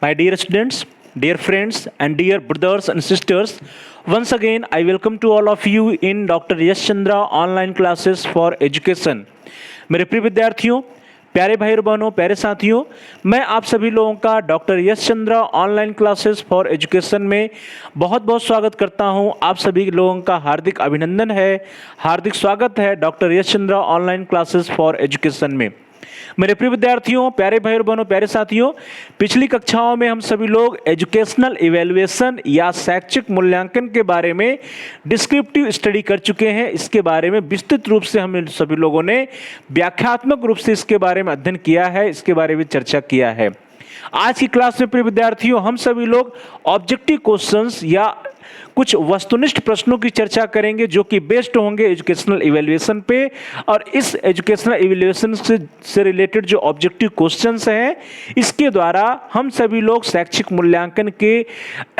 My dear students, dear friends, and dear brothers and sisters, once again I welcome to all of you in Dr. Yash Chandra online classes for education. मेरे प्रिय विद्यार्थियों, प्यारे भाई और बहनों, प्यारे साथियों, मैं आप सभी लोगों का doctor Yash Chandra online classes for education में बहुत बहुत स्वागत करता हूं। आप सभी लोगों का हार्दिक अभिनंदन है, हार्दिक स्वागत है doctor Yash Chandra online classes for education में। मेरे प्रिय विद्यार्थियों, प्यारे भाई और बहनों, प्यारे साथियों, पिछली कक्षाओं में हम सभी लोग एजुकेशनल इवैल्यूएशन या शैक्षिक मूल्यांकन के बारे में डिस्क्रिप्टिव स्टडी कर चुके हैं। इसके बारे में विस्तृत रूप से हम सभी लोगों ने व्याख्यात्मक रूप से इसके बारे में अध्ययन किया है, इसके बारे में चर्चा किया है। आज की क्लास में प्रिय विद्यार्थियों हम सभी लोग ऑब्जेक्टिव क्वेश्चंस या कुछ वस्तुनिष्ठ प्रश्नों की चर्चा करेंगे जो कि बेस्ड होंगे एजुकेशनल इवैल्यूएशन पे। और इस एजुकेशनल इवैल्यूएशन से रिलेटेड जो ऑब्जेक्टिव क्वेश्चंस हैं, इसके द्वारा हम सभी लोग शैक्षिक मूल्यांकन के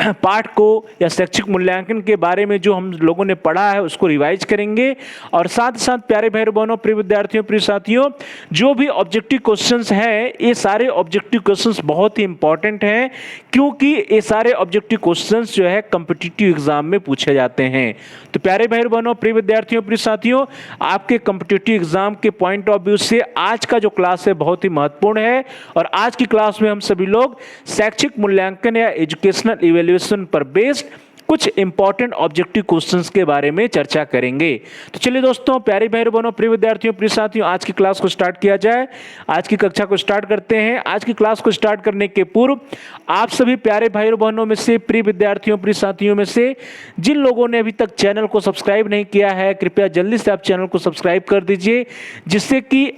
पाठ को या शैक्षिक मूल्यांकन के बारे में जो हम लोगों ने पढ़ा है उसको रिवाइज करेंगे। और साथ ही साथ प्यारे भाई बहनों, प्रिय विद्यार्थियों, प्रिय साथियों, जो भी ऑब्जेक्टिव क्वेश्चंस हैं, ये सारे ऑब्जेक्टिव क्वेश्चंस बहुत ही इंपॉर्टेंट हैं, क्योंकि ये सारे ऑब्जेक्टिव क्वेश्चंस जो है कॉम्पिटिटिव एग्जाम में पूछे जाते हैं। तो प्यारे भाई बहनों, प्रिय विद्यार्थियों, प्रिय साथियों, आपके कॉम्पिटिटिव एग्जाम के पॉइंट ऑफ व्यू से आज का जो क्लास है बहुत ही महत्वपूर्ण है। और आज की क्लास में हम सभी लोग शैक्षिक मूल्यांकन या एजुकेशनल इवैल्यूएशन पर बेस्ड कुछ इंपॉर्टेंट ऑब्जेक्टिव क्वेश्चंस के बारे में चर्चा करेंगे। तो चलिए दोस्तों, प्यारे भाई बहनों, प्रिय विद्यार्थियों, प्रिय साथियों, आज की क्लास को स्टार्ट किया जाए। आज की कक्षा को स्टार्ट करते हैं। आज की क्लास को स्टार्ट करने के पूर्व आप सभी प्यारे भाई बहनों में से, प्रिय विद्यार्थियों, प्रिय साथियों में से जिन लोगों ने अभी तक चैनल को सब्सक्राइब नहीं किया है, कृपया जल्दी से आप चैनल को सब्सक्राइब कर दीजिए, जिससे कि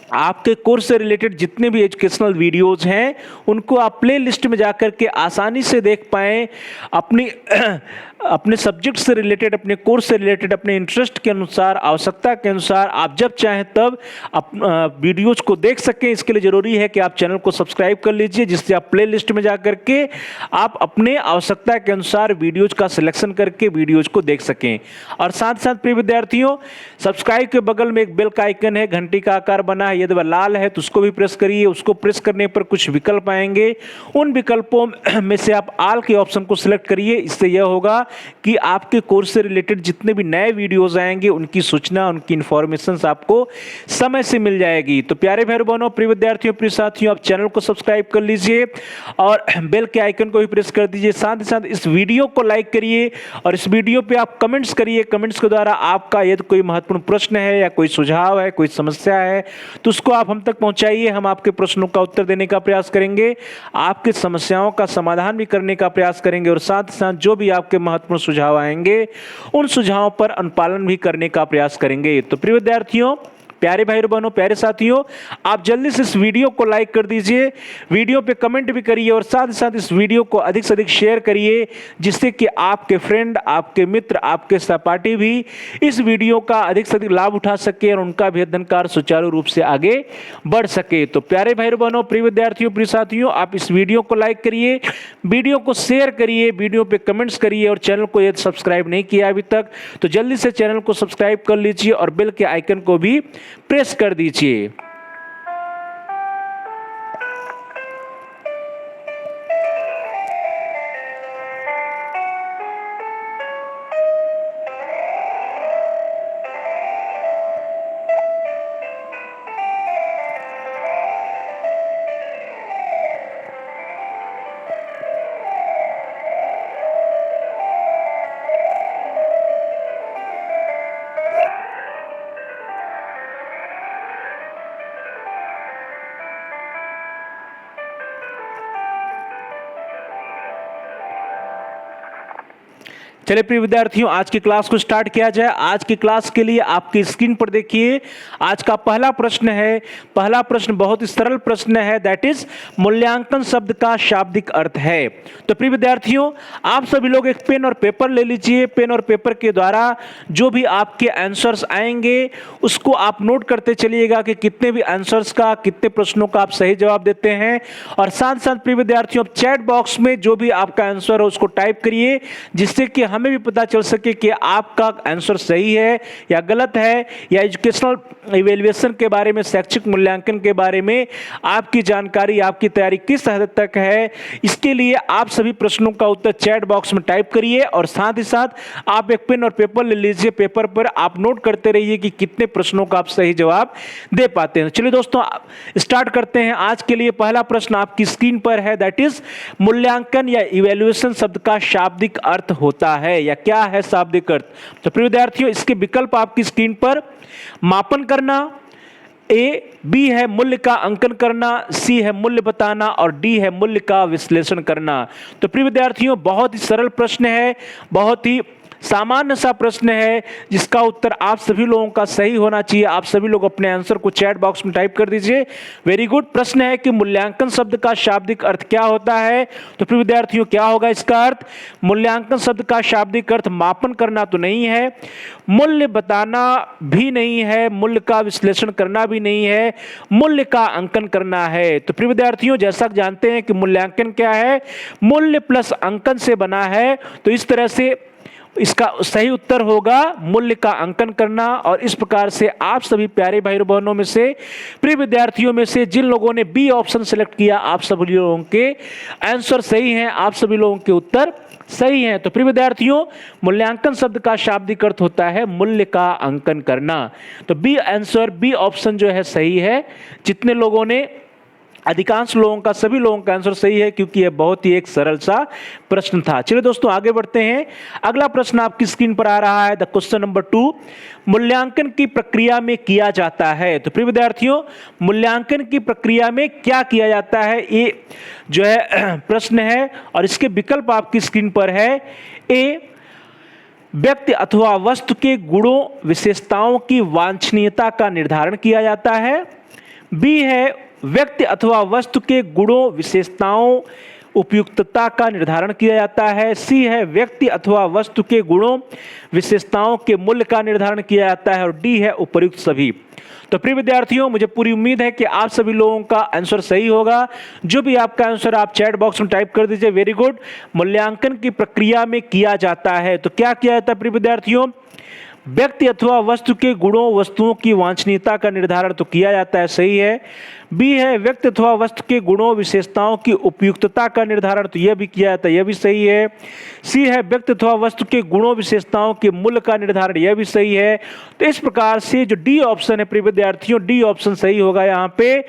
आपके कोर्स से रिलेटेड जितने भी एजुकेशनल वीडियोज हैं उनको आप प्ले लिस्ट में जाकर के आसानी से देख पाएँ। अपने सब्जेक्ट से रिलेटेड, अपने कोर्स से रिलेटेड, अपने इंटरेस्ट के अनुसार, आवश्यकता के अनुसार आप जब चाहें तब वीडियोज को देख सकें। इसके लिए ज़रूरी है कि आप चैनल को सब्सक्राइब कर लीजिए, जिससे आप प्ले लिस्ट में जाकर के आप अपने आवश्यकता के अनुसार वीडियोज का सिलेक्शन करके वीडियोज को देख सकें। और साथ साथ प्रिय विद्यार्थियों, सब्सक्राइब के बगल में एक बेल का आइकन है, घंटी का आकार बना है, यदि वह लाल है तो उसको भी प्रेस करिए। उसको प्रेस करने पर कुछ विकल्प आएंगे, उन विकल्पों में से आप ऑल के ऑप्शन को सिलेक्ट करिए। इससे यह होगा कि आपके कोर्स से रिलेटेड जितने भी नए वीडियोस आएंगे उनकी सूचना, उनकी इंफॉर्मेशन आपको समय से मिल जाएगी। तो प्यारे भाई बहनों, प्रिय विद्यार्थियों, प्रिय साथियों, आप चैनल को सब्सक्राइब कर लीजिए और बेल के आइकन को भी प्रेस कर दीजिए। साथ ही साथ इस वीडियो को लाइक करिए और इस वीडियो पे आप कमेंट्स करिए। कमेंट्स के द्वारा आपका यदि कोई महत्वपूर्ण प्रश्न है या कोई सुझाव है, कोई समस्या है, तो उसको आप हम तक पहुंचाइए। हम आपके प्रश्नों का उत्तर देने का प्रयास करेंगे, आपकी समस्याओं का समाधान भी करने का प्रयास करेंगे और साथ ही साथ जो भी आपके महत्वपूर्ण सुझाव आएंगे उन सुझावों पर अनुपालन भी करने का प्रयास करेंगे। तो प्रिय विद्यार्थियों, प्यारे भाई बहनों, प्यारे साथियों, आप जल्दी से इस वीडियो को लाइक कर दीजिए, वीडियो पे कमेंट भी करिए और साथ ही साथ इस वीडियो को अधिक से अधिक शेयर करिए, जिससे कि आपके फ्रेंड, आपके मित्र, आपके सहपाठी भी इस वीडियो का अधिक से अधिक लाभ उठा सके और उनका भी अध्ययन कार्य सुचारू रूप से आगे बढ़ सके। तो प्यारे भाई बहनों, प्रिय विद्यार्थियों, प्रिय साथियों, आप इस वीडियो को लाइक करिए, वीडियो को शेयर करिए, वीडियो पे कमेंट्स करिए और चैनल को यदि सब्सक्राइब नहीं किया अभी तक तो जल्दी से चैनल को सब्सक्राइब कर लीजिए और बेल के आइकन को भी प्रेस कर दीजिए। चलिए प्रिय विद्यार्थियों, आज की क्लास को स्टार्ट किया जाए। आज की क्लास के लिए आपकी स्क्रीन पर देखिए, आज का पहला प्रश्न है। पहला प्रश्न बहुत ही सरल प्रश्न है, दैट इज मूल्यांकन शब्द का शाब्दिक अर्थ है। तो प्रिय विद्यार्थियों, आप सभी लोग एक पेन और पेपर ले लीजिए। पेन और पेपर के द्वारा जो भी आपके आंसर्स आएंगे उसको आप नोट करते चलिएगा कि कितने भी आंसर्स का, कितने प्रश्नों का आप सही जवाब देते हैं। और साथ साथ प्रिय विद्यार्थियों, चैट बॉक्स में जो भी आपका आंसर है उसको टाइप करिए, जिससे कि हमें भी पता चल सके कि आपका आंसर सही है या गलत है, या एजुकेशनल इवैल्यूएशन के बारे में, शैक्षिक मूल्यांकन के बारे में आपकी जानकारी, आपकी तैयारी किस हद तक है। इसके लिए आप सभी प्रश्नों का उत्तर चैट बॉक्स में टाइप करिए और साथ ही साथ आप एक पेन और पेपर ले लीजिए। पेपर पर आप नोट करते रहिए कि कितने प्रश्नों का आप सही जवाब दे पाते हैं। चलिए दोस्तों स्टार्ट करते हैं। आज के लिए पहला प्रश्न आपकी स्क्रीन पर है, दैट इज मूल्यांकन या इवैल्यूएशन शब्द का शाब्दिक अर्थ होता है, या क्या है शाब्दिक अर्थ। तो प्रिय विद्यार्थियों, इसके विकल्प आपकी स्क्रीन पर मापन करना, ए, बी है मूल्य का अंकन करना, सी है मूल्य बताना और डी है मूल्य का विश्लेषण करना। तो प्रिय विद्यार्थियों, बहुत ही सरल प्रश्न है, बहुत ही सामान्य सा प्रश्न है, जिसका उत्तर आप सभी लोगों का सही होना चाहिए। आप सभी लोग अपने आंसर को चैट बॉक्स में टाइप कर दीजिए। Very good. प्रश्न है कि मूल्यांकन शब्द का शाब्दिक अर्थ क्या होता है। तो प्रिय विद्यार्थियों, क्या होगा इसका अर्थ। मूल्यांकन शब्द का शाब्दिक अर्थ मापन करना तो नहीं है, मूल्य बताना भी नहीं है, मूल्य का विश्लेषण करना भी नहीं है, मूल्य का अंकन करना है। तो प्रिय विद्यार्थियों, जैसा जानते हैं कि मूल्यांकन क्या है, मूल्य प्लस अंकन से बना है, तो इस तरह से इसका सही उत्तर होगा मूल्य का अंकन करना। और इस प्रकार से आप सभी प्यारे भाई बहनों में से, प्रिय विद्यार्थियों में से जिन लोगों ने बी ऑप्शन सेलेक्ट किया, आप सभी लोगों के आंसर सही हैं, आप सभी लोगों के उत्तर सही हैं। तो प्रिय विद्यार्थियों, मूल्यांकन शब्द का शाब्दिक अर्थ होता है मूल्य का अंकन करना। तो बी आंसर, बी ऑप्शन जो है सही है। जितने लोगों ने, अधिकांश लोगों का, सभी लोगों का आंसर सही है, क्योंकि यह बहुत ही एक सरल सा प्रश्न था। चलिए दोस्तों आगे बढ़ते हैं। अगला प्रश्न आपकी स्क्रीन पर आ रहा है, द क्वेश्चन नंबर 2, मूल्यांकन की प्रक्रिया में किया जाता है। तो प्रिय विद्यार्थियों, मूल्यांकन की प्रक्रिया में क्या किया जाता है, ये जो है प्रश्न है और इसके विकल्प आपकी स्क्रीन पर है। ए, व्यक्ति अथवा वस्तु के गुणों विशेषताओं की वांछनीयता का निर्धारण किया जाता है। बी है व्यक्ति अथवा वस्तु के गुणों विशेषताओं उपयुक्तता का निर्धारण किया जाता है। सी है व्यक्ति अथवा वस्तु के गुणों विशेषताओं के मूल्य का निर्धारण किया जाता है और डी है उपर्युक्त सभी। तो प्रिय विद्यार्थियों, मुझे पूरी उम्मीद है कि आप सभी लोगों का आंसर सही होगा। जो भी आपका आंसर आप चैट बॉक्स में टाइप कर दीजिए। Very good. मूल्यांकन की प्रक्रिया में किया जाता है, तो क्या किया जाता है प्रिय विद्यार्थियों, व्यक्ति अथवा वस्तु के गुणों, वस्तुओं की वांछनीयता का निर्धारण तो किया जाता है, सही है। बी है व्यक्ति अथवा वस्तु के गुणों विशेषताओं की उपयुक्तता का निर्धारण, तो यह भी किया जाता है, यह भी सही है। सी है व्यक्ति अथवा वस्तु के गुणों विशेषताओं के मूल्य का निर्धारण, यह भी सही है। तो इस प्रकार से जो डी ऑप्शन है प्रिय विद्यार्थियों, डी ऑप्शन सही होगा यहाँ पे।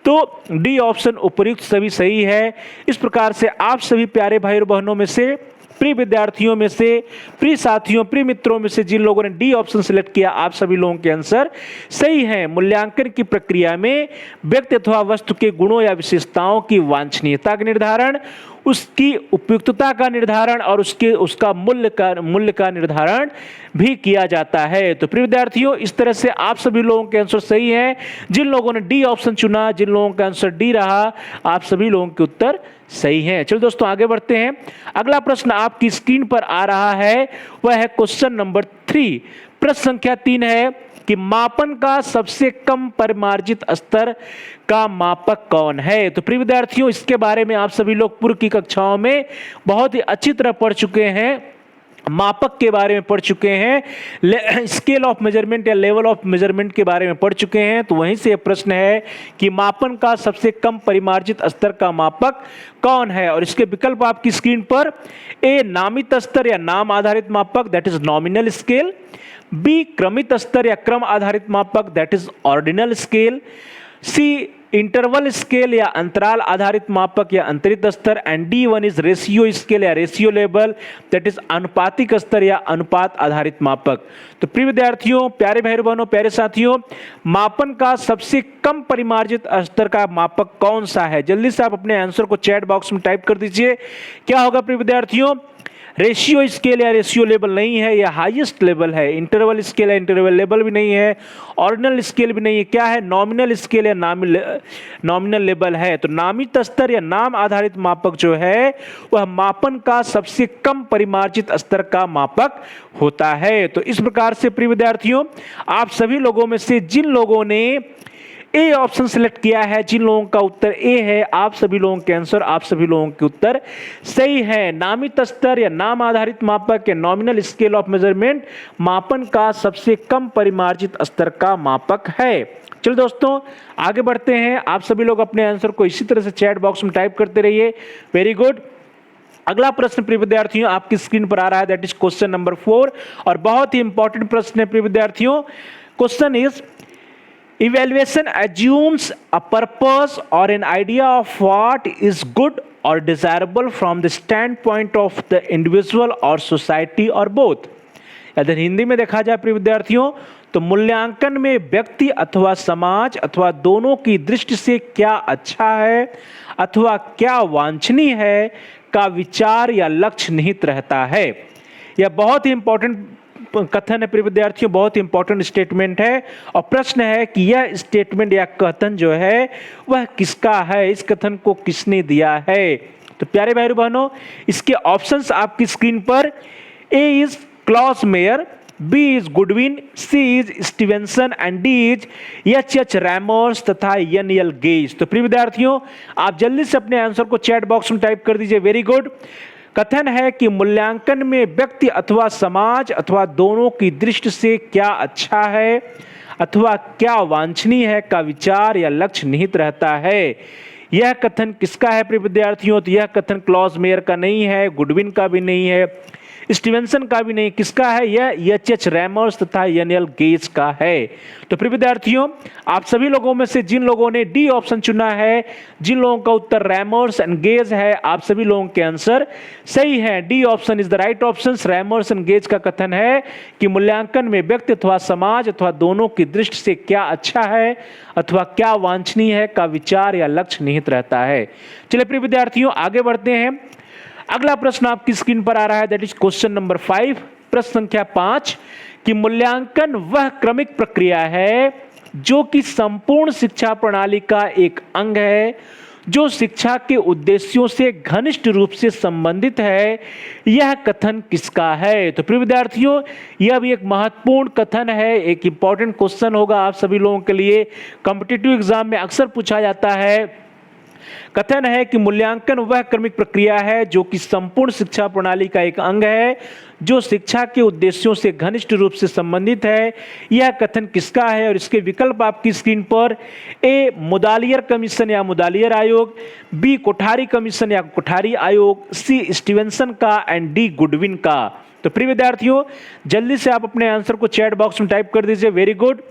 तो डी ऑप्शन उपर्युक्त सभी सही है। इस प्रकार से आप सभी प्यारे भाई और बहनों में से, प्रिय विद्यार्थियों में से, प्रिय साथियों, प्रिय मित्रों में से जिन लोगों ने डी ऑप्शन सिलेक्ट किया, आप सभी लोगों के आंसर सही हैं। मूल्यांकन की प्रक्रिया में व्यक्ति अथवा वस्तु के गुणों या विशेषताओं की वांछनीयता का निर्धारण, उसकी उपयुक्तता का निर्धारण और उसका मूल्य का निर्धारण भी किया जाता है। तो प्रिय विद्यार्थियों, इस तरह से आप सभी लोगों के आंसर सही हैं। जिन लोगों ने डी ऑप्शन चुना, जिन लोगों का आंसर डी रहा, आप सभी लोगों के उत्तर सही हैं। चलो दोस्तों आगे बढ़ते हैं। अगला प्रश्न आपकी स्क्रीन पर आ रहा है, वह है क्वेश्चन नंबर 3। प्रश्न संख्या 3 है कि मापन का सबसे कम परिमार्जित स्तर का मापक कौन है। तो प्रिय विद्यार्थियों, इसके बारे में आप सभी लोग पूर्व की कक्षाओं में बहुत ही अच्छी तरह पढ़ चुके हैं, मापक के बारे में पढ़ चुके हैं, स्केल ऑफ मेजरमेंट या लेवल ऑफ मेजरमेंट के बारे में पढ़ चुके हैं। तो वहीं से प्रश्न है कि मापन का सबसे कम परिमार्जित स्तर का मापक कौन है। और इसके विकल्प आपकी स्क्रीन पर, ए नामित स्तर या नाम आधारित मापक, that is nominal scale. B क्रमित स्तर या क्रम आधारित मापक, that is ordinal scale. C interval scale या अंतराल आधारित मापक या अंतरित स्तर। And D one is ratio scale या रेशियो लेवल, दैट इज अनुपातिक स्तर या अनुपात आधारित मापक। तो प्रिय विद्यार्थियों, प्यारे भाई बहनों, प्यारे साथियों, मापन का सबसे कम परिमार्जित स्तर का मापक कौन सा है। जल्दी से आप अपने आंसर को चैट बॉक्स में टाइप कर दीजिए। क्या होगा प्रिय विद्यार्थियों, रेशियो स्केल या रेशियो लेवल नहीं है, यह हाईएस्ट लेवल है। इंटरवल स्केल या इंटरवल लेवल भी नहीं है, ऑर्डिनल स्केल भी नहीं है। क्या है, नॉमिनल स्केल या नॉमिनल लेवल है। तो नामित स्तर या नाम आधारित मापक जो है वह मापन का सबसे कम परिमार्जित स्तर का मापक होता है। तो इस प्रकार से प्रिय विद्यार्थियों, आप सभी लोगों में से जिन लोगों ने ए ऑप्शन सिलेक्ट किया है। जिन लोगों का उत्तर ए है, आप सभी लोगों के आंसर, आप सभी लोगों के उत्तर सही है। नामित स्तर या नाम आधारित मापक या नॉमिनल स्केल ऑफ मेजरमेंट मापन का सबसे कम परिमार्जित स्तर का मापक है। चलो दोस्तों आगे बढ़ते हैं। आप सभी लोग अपने आंसर को इसी तरह से चैट बॉक्स में टाइप करते रहिए। Very good. अगला प्रश्न प्रिय विद्यार्थियों आपकी स्क्रीन पर आ रहा है, दैट इज क्वेश्चन नंबर 4 और बहुत ही इंपॉर्टेंट प्रश्न है प्रिय विद्यार्थियों। Question is evaluation assumes a purpose or an idea of what is good or desirable from the standpoint of the individual or society or both। यदि हिंदी में देखा जाए प्रिय विद्यार्थियों तो मूल्यांकन में व्यक्ति अथवा समाज अथवा दोनों की दृष्टि से क्या अच्छा है अथवा क्या वांछनीय है का विचार या लक्ष्य निहित रहता है। यह बहुत ही इंपॉर्टेंट कथन है प्रिय विद्यार्थियों, बहुत इंपॉर्टेंट स्टेटमेंट है और प्रश्न है कि यह स्टेटमेंट या कथन जो है वह किसका है, इस कथन को किसने दिया है। तो प्यारे भाई बहनों इसके ऑप्शंस आपकी स्क्रीन पर, A is Claus Meyer, B is Goodwin, C is Stevenson and D is H Remmers तथा एन गेज। तो प्रिय विद्यार्थियों आप जल्दी से अपने आंसर को चैट बॉक्स में टाइप कर दीजिए। Very good. कथन है कि मूल्यांकन में व्यक्ति अथवा समाज अथवा दोनों की दृष्टि से क्या अच्छा है अथवा क्या वांछनीय है का विचार या लक्ष्य निहित रहता है। यह कथन किसका है प्रिय विद्यार्थियों? तो यह कथन क्लॉस मेयर का नहीं है, गुडविन का भी नहीं है, स्टीवेंसन का भी नहीं। किसका है? यह एच रैमर्स तथा एन गेज का है। तो प्रिय विद्यार्थियों आप सभी लोगों में से जिन लोगों ने डी ऑप्शन चुना है, जिन लोगों का उत्तर रैमर्स एंड गेज है, आप सभी लोगों के आंसर सही है। D option is the right option. Remmers and Gage का कथन है कि मूल्यांकन में व्यक्ति अथवा समाज अथवा दोनों की दृष्टि से क्या अच्छा है अथवा क्या वांछनीय है का विचार या लक्ष्य निहित रहता है। चलिए प्रिय विद्यार्थियों आगे बढ़ते हैं। अगला प्रश्न आपकी स्क्रीन पर आ रहा है, दैट इज क्वेश्चन नंबर 5, प्रश्न संख्या 5 कि मूल्यांकन वह क्रमिक प्रक्रिया है जो कि संपूर्ण शिक्षा प्रणाली का एक अंग है, जो शिक्षा के उद्देश्यों से घनिष्ठ रूप से संबंधित है। यह कथन किसका है? तो प्रिय विद्यार्थियों यह भी एक महत्वपूर्ण कथन है, एक इंपॉर्टेंट क्वेश्चन होगा आप सभी लोगों के लिए, कॉम्पिटिटिव एग्जाम में अक्सर पूछा जाता है। कथन है कि मूल्यांकन वह क्रमिक प्रक्रिया है जो कि संपूर्ण शिक्षा प्रणाली का एक अंग है, जो शिक्षा के उद्देश्यों से घनिष्ठ रूप से संबंधित है। यह कथन किसका है? और इसके विकल्प आपकी स्क्रीन पर, ए मुदालियर कमीशन या मुदालियर आयोग, बी कोठारी कमीशन या कोठारी आयोग, सी स्टीवेंसन का एंड डी गुडविन का। तो प्रिय विद्यार्थियों जल्दी से आप अपने आंसर को चैट बॉक्स में टाइप कर दीजिए। Very good.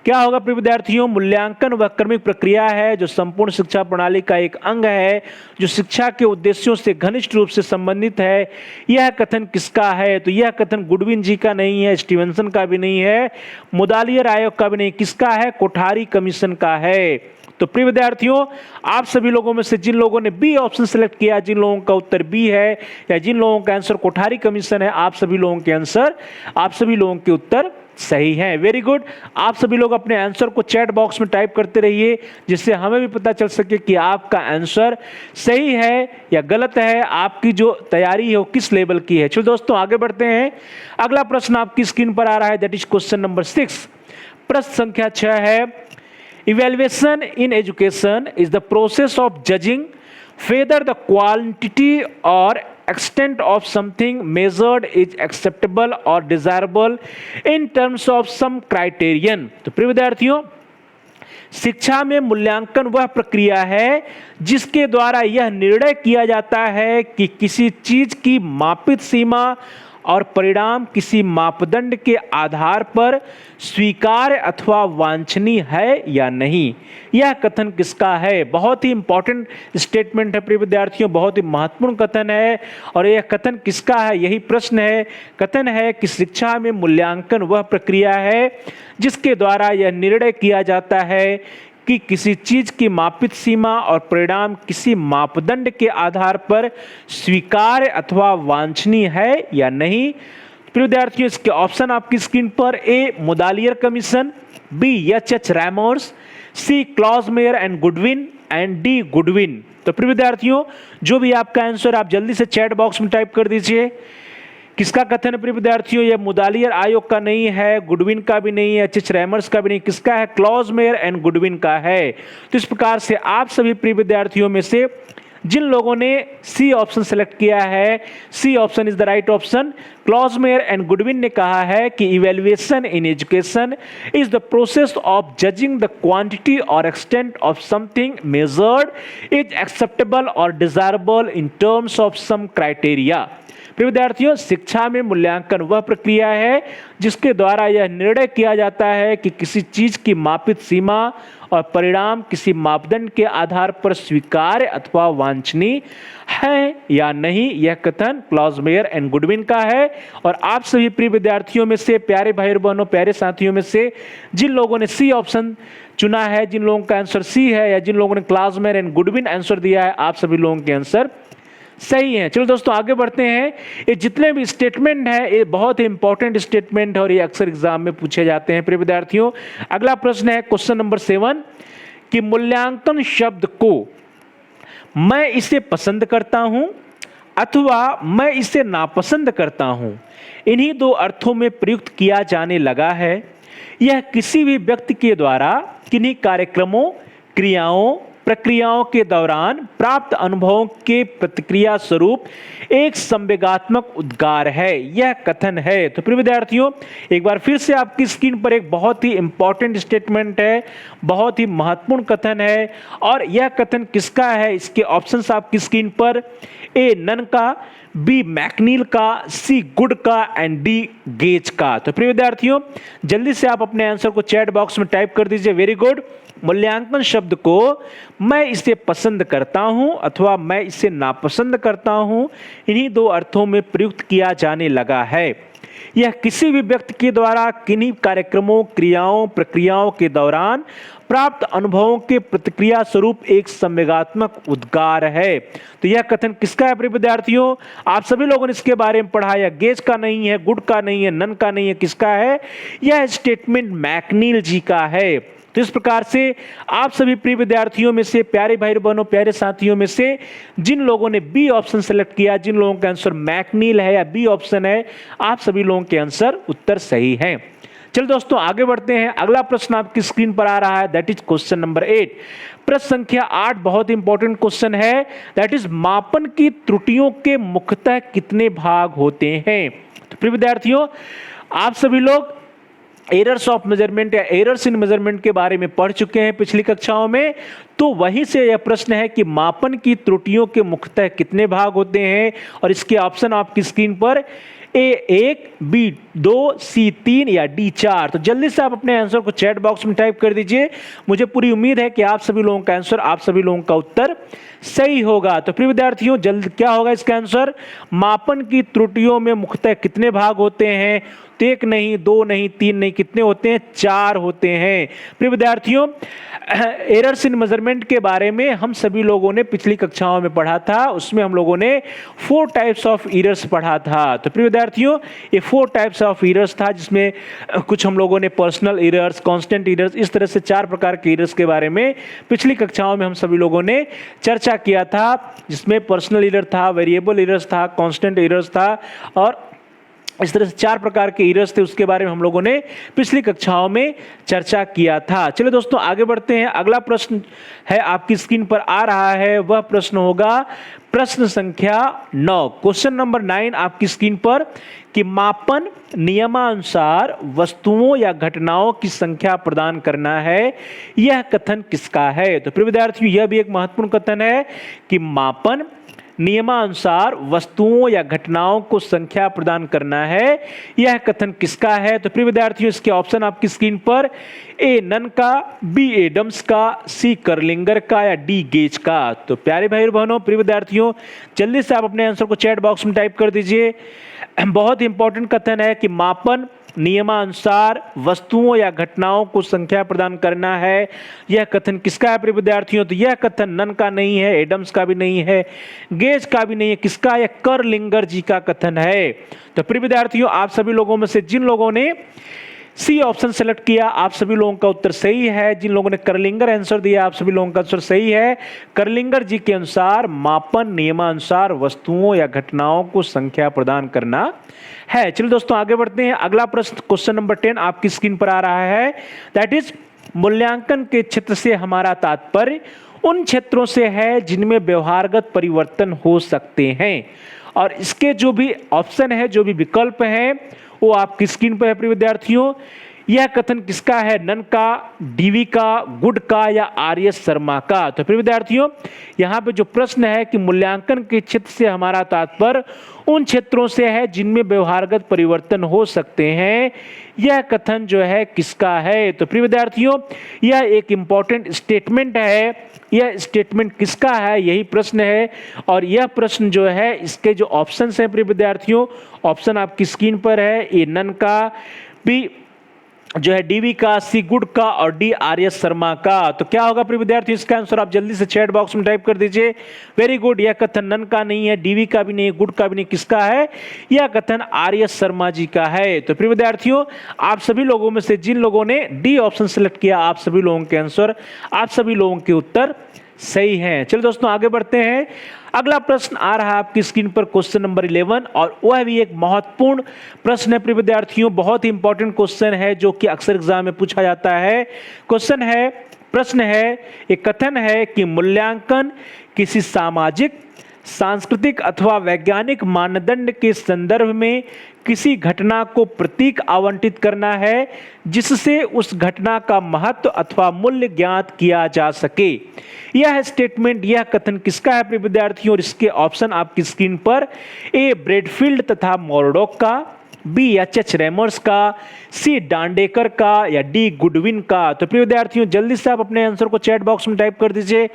क्या होगा प्रिय विद्यार्थियों? मूल्यांकन वह क्रमिक प्रक्रिया है जो संपूर्ण शिक्षा प्रणाली का एक अंग है, जो शिक्षा के उद्देश्यों से घनिष्ठ रूप से संबंधित है। यह कथन किसका है? तो यह कथन गुडविन जी का नहीं है, स्टीवेंसन का भी नहीं है, मुदालियर आयोग का भी नहीं। किसका है? कोठारी कमीशन का है। तो प्रिय विद्यार्थियों आप सभी लोगों में से जिन लोगों ने बी ऑप्शन सेलेक्ट किया, जिन लोगों का उत्तर बी है या जिन लोगों का आंसर कोठारी कमीशन है, आप सभी लोगों के आंसर, आप सभी लोगों के उत्तर सही है। Very good. आप सभी लोग अपने आंसर को चैट बॉक्स में टाइप करते रहिए जिससे हमें भी पता चल सके कि आपका आंसर सही है या गलत है, आपकी जो तैयारी है वो किस लेवल की है। चलो दोस्तों आगे बढ़ते हैं। अगला प्रश्न आपकी स्क्रीन पर आ रहा है, दैट इज क्वेश्चन नंबर 6, प्रश्न संख्या 6 है, evaluation in education is the process of judging whether the quantity or extent of something measured is acceptable or desirable in terms of some criterion। तो प्रिय विद्यार्थियों शिक्षा में मूल्यांकन वह प्रक्रिया है जिसके द्वारा यह निर्णय किया जाता है कि किसी चीज की मापित सीमा और परिणाम किसी मापदंड के आधार पर स्वीकार्य अथवा वांछनीय है या नहीं। यह कथन किसका है? बहुत ही इंपॉर्टेंट स्टेटमेंट है प्रिय विद्यार्थियों, बहुत ही महत्वपूर्ण कथन है। और यह कथन किसका है? यही प्रश्न है। कथन है कि शिक्षा में मूल्यांकन वह प्रक्रिया है जिसके द्वारा यह निर्णय किया जाता है कि किसी चीज की मापित सीमा और परिणाम किसी मापदंड के आधार पर स्वीकार्य अथवा वांछनीय है या नहीं। प्रिय विद्यार्थियों इसके ऑप्शन आपकी स्क्रीन पर, A Mudaliar commission, B H Remmers, C Claus Meyer and Goodwin and D Goodwin. तो प्रिय विद्यार्थियों जो भी आपका आंसर आप जल्दी से चैट बॉक्स में टाइप कर दीजिए। किसका कथन है प्रिय विद्यार्थियों? यह मुदालियर आयोग का नहीं है, गुडविन का भी नहीं है, एच रैमर्स का भी नहीं, किसका है? क्लॉजमेयर एंड गुडविन का है। तो इस प्रकार से आप सभी प्रिय विद्यार्थियों में से जिन लोगों ने सी ऑप्शन सेलेक्ट किया है, C option is the right option. Claus Meyer and Goodwin ने कहा है कि evaluation in education is the process of judging the quantity or extent of something measured is acceptable or desirable in terms of some criteria. विद्यार्थियों, शिक्षा में मूल्यांकन वह प्रक्रिया है जिसके द्वारा यह निर्णय किया जाता है कि किसी चीज की मापित सीमा और परिणाम किसी मापदंड के आधार पर स्वीकार्य अथवा वांछनीय है या नहीं। यह कथन क्लॉजमेयर एंड गुडविन का है। और आप सभी प्रिय विद्यार्थियों में से, प्यारे भाई बहनों, प्यारे साथियों में से जिन लोगों ने सी ऑप्शन चुना है, जिन लोगों का आंसर सी है, या जिन लोगों ने क्लॉजमेयर एंड गुडविन आंसर दिया है, आप सभी लोगों के आंसर सही है। चलो दोस्तों आगे बढ़ते हैं। ये जितने भी स्टेटमेंट है ये बहुत ही इंपॉर्टेंट स्टेटमेंट है और ये अक्सर एग्जाम में पूछे जाते हैं प्रिय विद्यार्थियों। अगला प्रश्न है क्वेश्चन नंबर 7 कि मूल्यांकन शब्द को मैं इसे पसंद करता हूं अथवा मैं इसे नापसंद करता हूं, इन्हीं दो अर्थों में प्रयुक्त किया जाने लगा है। यह किसी भी व्यक्ति के द्वारा किन्हीं कार्यक्रमों, क्रियाओं, प्रक्रियाओं के दौरान प्राप्त अनुभवों के प्रतिक्रिया स्वरूप एक संवेगात्मक उद्गार है। यह कथन है। तो प्रिय विद्यार्थियों, एक बार फिर से आपकी स्क्रीन पर एक बहुत ही इंपॉर्टेंट स्टेटमेंट है, बहुत ही महत्वपूर्ण कथन है। और यह कथन किसका है? इसके ऑप्शंस आपकी स्क्रीन पर, ए नन का, बी मैकनील का, सी गुड का एंड डी गेज का। तो प्रिय विद्यार्थियों, जल्दी से आप अपने आंसर को चैट बॉक्स में टाइप कर दीजिए। Very good. मूल्यांकन शब्द को मैं इसे पसंद करता हूं अथवा मैं इसे नापसंद करता हूं, इन्हीं दो अर्थों में प्रयुक्त किया जाने लगा है। यह किसी भी व्यक्ति के द्वारा किन्हीं कार्यक्रमों, क्रियाओं, प्रक्रियाओं के दौरान प्राप्त अनुभवों के प्रतिक्रिया स्वरूप एक संवेगात्मक उद्गार है। तो यह कथन किसका है प्रिय विद्यार्थियों? आप सभी लोगों ने इसके बारे में पढ़ा। यह गेज का नहीं है, गुड का नहीं है, नन का नहीं है, किसका है? यह स्टेटमेंट मैकनील जी का है। तो इस प्रकार से आप सभी प्रिय विद्यार्थियों में से, प्यारे भाई बहनों, प्यारे साथियों में से जिन लोगों ने बी ऑप्शन सेलेक्ट किया, जिन लोगों का आंसर मैकनील है या बी ऑप्शन है, आप सभी लोगों के आंसर उत्तर सही हैं। चलो दोस्तों आगे बढ़ते हैं। अगला प्रश्न आपकी स्क्रीन पर आ रहा है, दैट इज क्वेश्चन नंबर 8। प्रश्न संख्या 8 बहुत इंपॉर्टेंट क्वेश्चन है, दैट इज मापन की त्रुटियों के मुख्यतः कितने भाग होते हैं? तो प्रिय विद्यार्थियों, आप सभी लोग एरर्स ऑफ मेजरमेंट या एरर्स इन मेजरमेंट के बारे में पढ़ चुके हैं पिछली कक्षाओं में। तो वहीं से यह प्रश्न है कि मापन की त्रुटियों के मुख्यतः कितने भाग होते हैं, और इसके ऑप्शन आपकी स्क्रीन पर, ए 1, बी 2, सी 3 या डी 4। तो जल्दी से आप अपने आंसर को चैट बॉक्स में टाइप कर दीजिए। मुझे पूरी उम्मीद है कि आप सभी लोगों का आंसर, आप सभी लोगों का उत्तर सही होगा। तो प्रिय विद्यार्थियों, जल्द क्या होगा इसका आंसर? मापन की त्रुटियों में मुख्यतः कितने भाग होते हैं? तो 1 नहीं, 2 नहीं, 3 नहीं, कितने होते हैं? 4 होते हैं। प्रिय विद्यार्थियों, एरर्स इन मेजरमेंट के बारे में हम सभी लोगों ने पिछली कक्षाओं में पढ़ा था। उसमें हम लोगों ने 4 टाइप्स ऑफ एरर्स पढ़ा था। तो प्रिय विद्यार्थियों, ये 4 टाइप्स ऑफ एरर्स था, जिसमें कुछ हम लोगों ने पर्सनल एरर्स, कांस्टेंट एरर्स, इस तरह से 4 प्रकार के एरर्स के बारे में पिछली कक्षाओं में हम सभी लोगों ने चर्चा किया था, जिसमें पर्सनल एरर था, वेरिएबल एरर्स था, कांस्टेंट एरर्स था, और इस तरह से 4 प्रकार के एरर्स थे। उसके बारे में हम लोगों ने पिछली कक्षाओं में चर्चा किया था। चलिए दोस्तों आगे बढ़ते हैं। अगला प्रश्न है आपकी स्क्रीन पर आ रहा है, वह प्रश्न होगा प्रश्न संख्या 9। क्वेश्चन नंबर 9 आपकी स्क्रीन पर, कि मापन नियमानुसार वस्तुओं या घटनाओं की संख्या प्रदान करना है, यह कथन किसका है? तो प्रिय विद्यार्थियों, यह भी एक महत्वपूर्ण कथन है कि मापन नियमानुसार वस्तुओं या घटनाओं को संख्या प्रदान करना है, यह कथन किसका है? तो प्रिय विद्यार्थियों, इसके ऑप्शन आपकी स्क्रीन पर, ए नन का, बी एडम्स का, सी कर्लिंगर का या डी गेज का। तो प्यारे भाई और बहनों, प्रिय विद्यार्थियों, जल्दी से आप अपने आंसर को चैट बॉक्स में टाइप कर दीजिए। बहुत इंपॉर्टेंट कथन है कि मापन नियमानुसार वस्तुओं या घटनाओं को संख्या प्रदान करना है, यह कथन किसका है प्रिय विद्यार्थियों? तो यह कथन नन का नहीं है, एडम्स का भी नहीं है, गेज का भी नहीं है, किसका? यह कर्लिंगर जी का कथन है। तो प्रिय विद्यार्थियों, आप सभी लोगों में से जिन लोगों ने सी ऑप्शन सेलेक्ट किया, आप सभी लोगों का उत्तर सही है। जिन लोगों ने करलिंगर आंसर दिया, आप सभी लोगों का आंसर सही है। करलिंगर जी के अनुसार मापन नियमानुसार वस्तुओं या घटनाओं को संख्या प्रदान करना है। चलिए दोस्तों आगे बढ़ते हैं। अगला प्रश्न क्वेश्चन नंबर 10 आपकी स्क्रीन पर आ रहा है। दैट इज मूल्यांकन के क्षेत्र से हमारा तात्पर्य उन क्षेत्रों से है जिनमें व्यवहारगत परिवर्तन हो सकते हैं। और इसके जो भी ऑप्शन है, जो भी विकल्प है, वो आपकी स्क्रीन पर है प्रिय विद्यार्थियों। यह कथन किसका है? नन का, डीवी का, गुड का या आर.एस. शर्मा का? तो प्रिय विद्यार्थियों यहाँ पे जो प्रश्न है कि मूल्यांकन के क्षेत्र से हमारा तात्पर्य उन क्षेत्रों से है जिनमें व्यवहारगत परिवर्तन हो सकते हैं, यह कथन जो है किसका है? तो प्रिय विद्यार्थियों यह एक इंपॉर्टेंट स्टेटमेंट है। यह स्टेटमेंट किसका है, यही प्रश्न है। और यह प्रश्न जो है, इसके जो ऑप्शंस हैं प्रिय विद्यार्थियों, ऑप्शन आपकी स्क्रीन पर है। ए नन का, बी जो है डीवी का, सी गुड का और डी आर.एस. शर्मा का। तो क्या होगा प्रिय विद्यार्थियों इसका आंसर? आप जल्दी से चैट बॉक्स में टाइप कर दीजिए। वेरी गुड, यह कथन नन का नहीं है, डीवी का भी नहीं, गुड का भी नहीं, किसका है? यह कथन आर.एस. शर्मा जी का है। तो प्रिय विद्यार्थियों आप सभी लोगों में से जिन लोगों ने डी ऑप्शन सेलेक्ट किया, आप सभी लोगों के आंसर, आप सभी लोगों के उत्तर सही हैं। चलिए दोस्तों आगे बढ़ते हैं। अगला प्रश्न आ रहा है आपकी स्क्रीन पर क्वेश्चन नंबर 11 और वह भी एक महत्वपूर्ण प्रश्न है प्रिय विद्यार्थियों। बहुत ही इंपॉर्टेंट क्वेश्चन है जो कि अक्सर एग्जाम में पूछा जाता है। क्वेश्चन है, प्रश्न है, एक कथन है कि मूल्यांकन किसी सामाजिक, सांस्कृतिक अथवा वैज्ञानिक मानदंड के संदर्भ में किसी घटना को प्रतीक आवंटित करना है जिससे उस घटना का महत्व अथवा मूल्य ज्ञात किया जा सके। यह स्टेटमेंट, यह कथन किसका है प्रिय विद्यार्थियों? और इसके ऑप्शन आपकी स्क्रीन पर। ए ब्रेडफील्ड तथा मोरडॉक का, बी एच रेमर्स का, सी डांडेकर का या डी गुडविन का? तो प्रिय विद्यार्थियों जल्दी से आप अपने आंसर को चैट बॉक्स में टाइप कर दीजिए।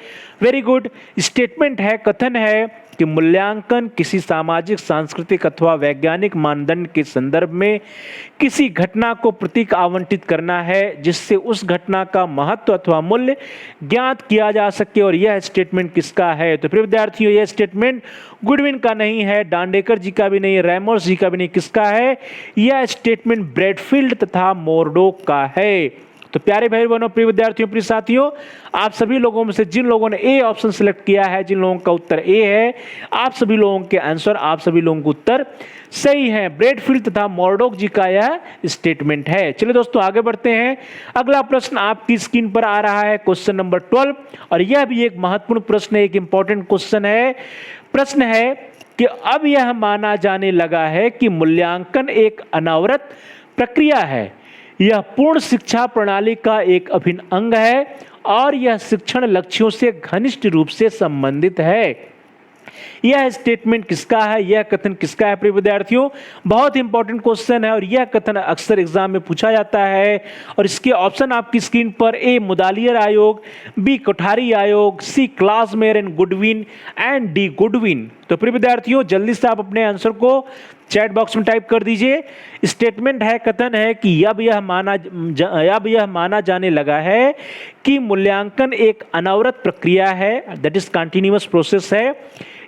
वेरी गुड, स्टेटमेंट है, कथन है कि मूल्यांकन किसी सामाजिक, सांस्कृतिक अथवा वैज्ञानिक मानदंड के संदर्भ में किसी घटना को प्रतीक आवंटित करना है जिससे उस घटना का महत्व अथवा मूल्य ज्ञात किया जा सके। और यह स्टेटमेंट किसका है? तो प्रिय विद्यार्थियों यह स्टेटमेंट गुडविन का नहीं है, डांडेकर जी का भी नहीं, रेमर्स जी का भी नहीं, किसका है? यह स्टेटमेंट ब्रेडफील्ड तथा मोरडॉक का है। तो प्यारे भाई बहनों, प्रिय विद्यार्थियों, प्रिय साथियों, आप सभी लोगों में से जिन लोगों ने ए ऑप्शन सिलेक्ट किया है, जिन लोगों का उत्तर ए है, आप सभी लोगों के आंसर, आप सभी लोगों के उत्तर सही है। ब्रेडफील्ड तथा मोरडॉक जी का यह स्टेटमेंट है। चलिए दोस्तों आगे बढ़ते हैं। अगला प्रश्न आपकी स्क्रीन पर आ रहा है क्वेश्चन नंबर 12 और यह भी एक महत्वपूर्ण प्रश्न है, एक इंपॉर्टेंट क्वेश्चन है। प्रश्न है कि अब यह माना जाने लगा है कि मूल्यांकन एक अनवरत प्रक्रिया है, यह पूर्ण शिक्षा प्रणाली का एक अभिन्न अंग है और यह शिक्षण लक्ष्यों से घनिष्ठ रूप से संबंधित है। यह स्टेटमेंट किसका है, यह कथन किसका है प्रिय विद्यार्थियों? बहुत इंपॉर्टेंट क्वेश्चन है और यह कथन अक्सर एग्जाम में पूछा जाता है। और इसके ऑप्शन आपकी स्क्रीन पर। ए मुदालियर आयोग, बी कोठारी आयोग, C Claus Meyer and Goodwin and D Goodwin. तो प्रिय विद्यार्थियों जल्दी से आप अपने आंसर को चैट बॉक्स में टाइप कर दीजिए। स्टेटमेंट है, कथन है कि अब यह माना जाने लगा है कि मूल्यांकन एक अनवरत प्रक्रिया है, दैट इज कंटिन्यूअस प्रोसेस है,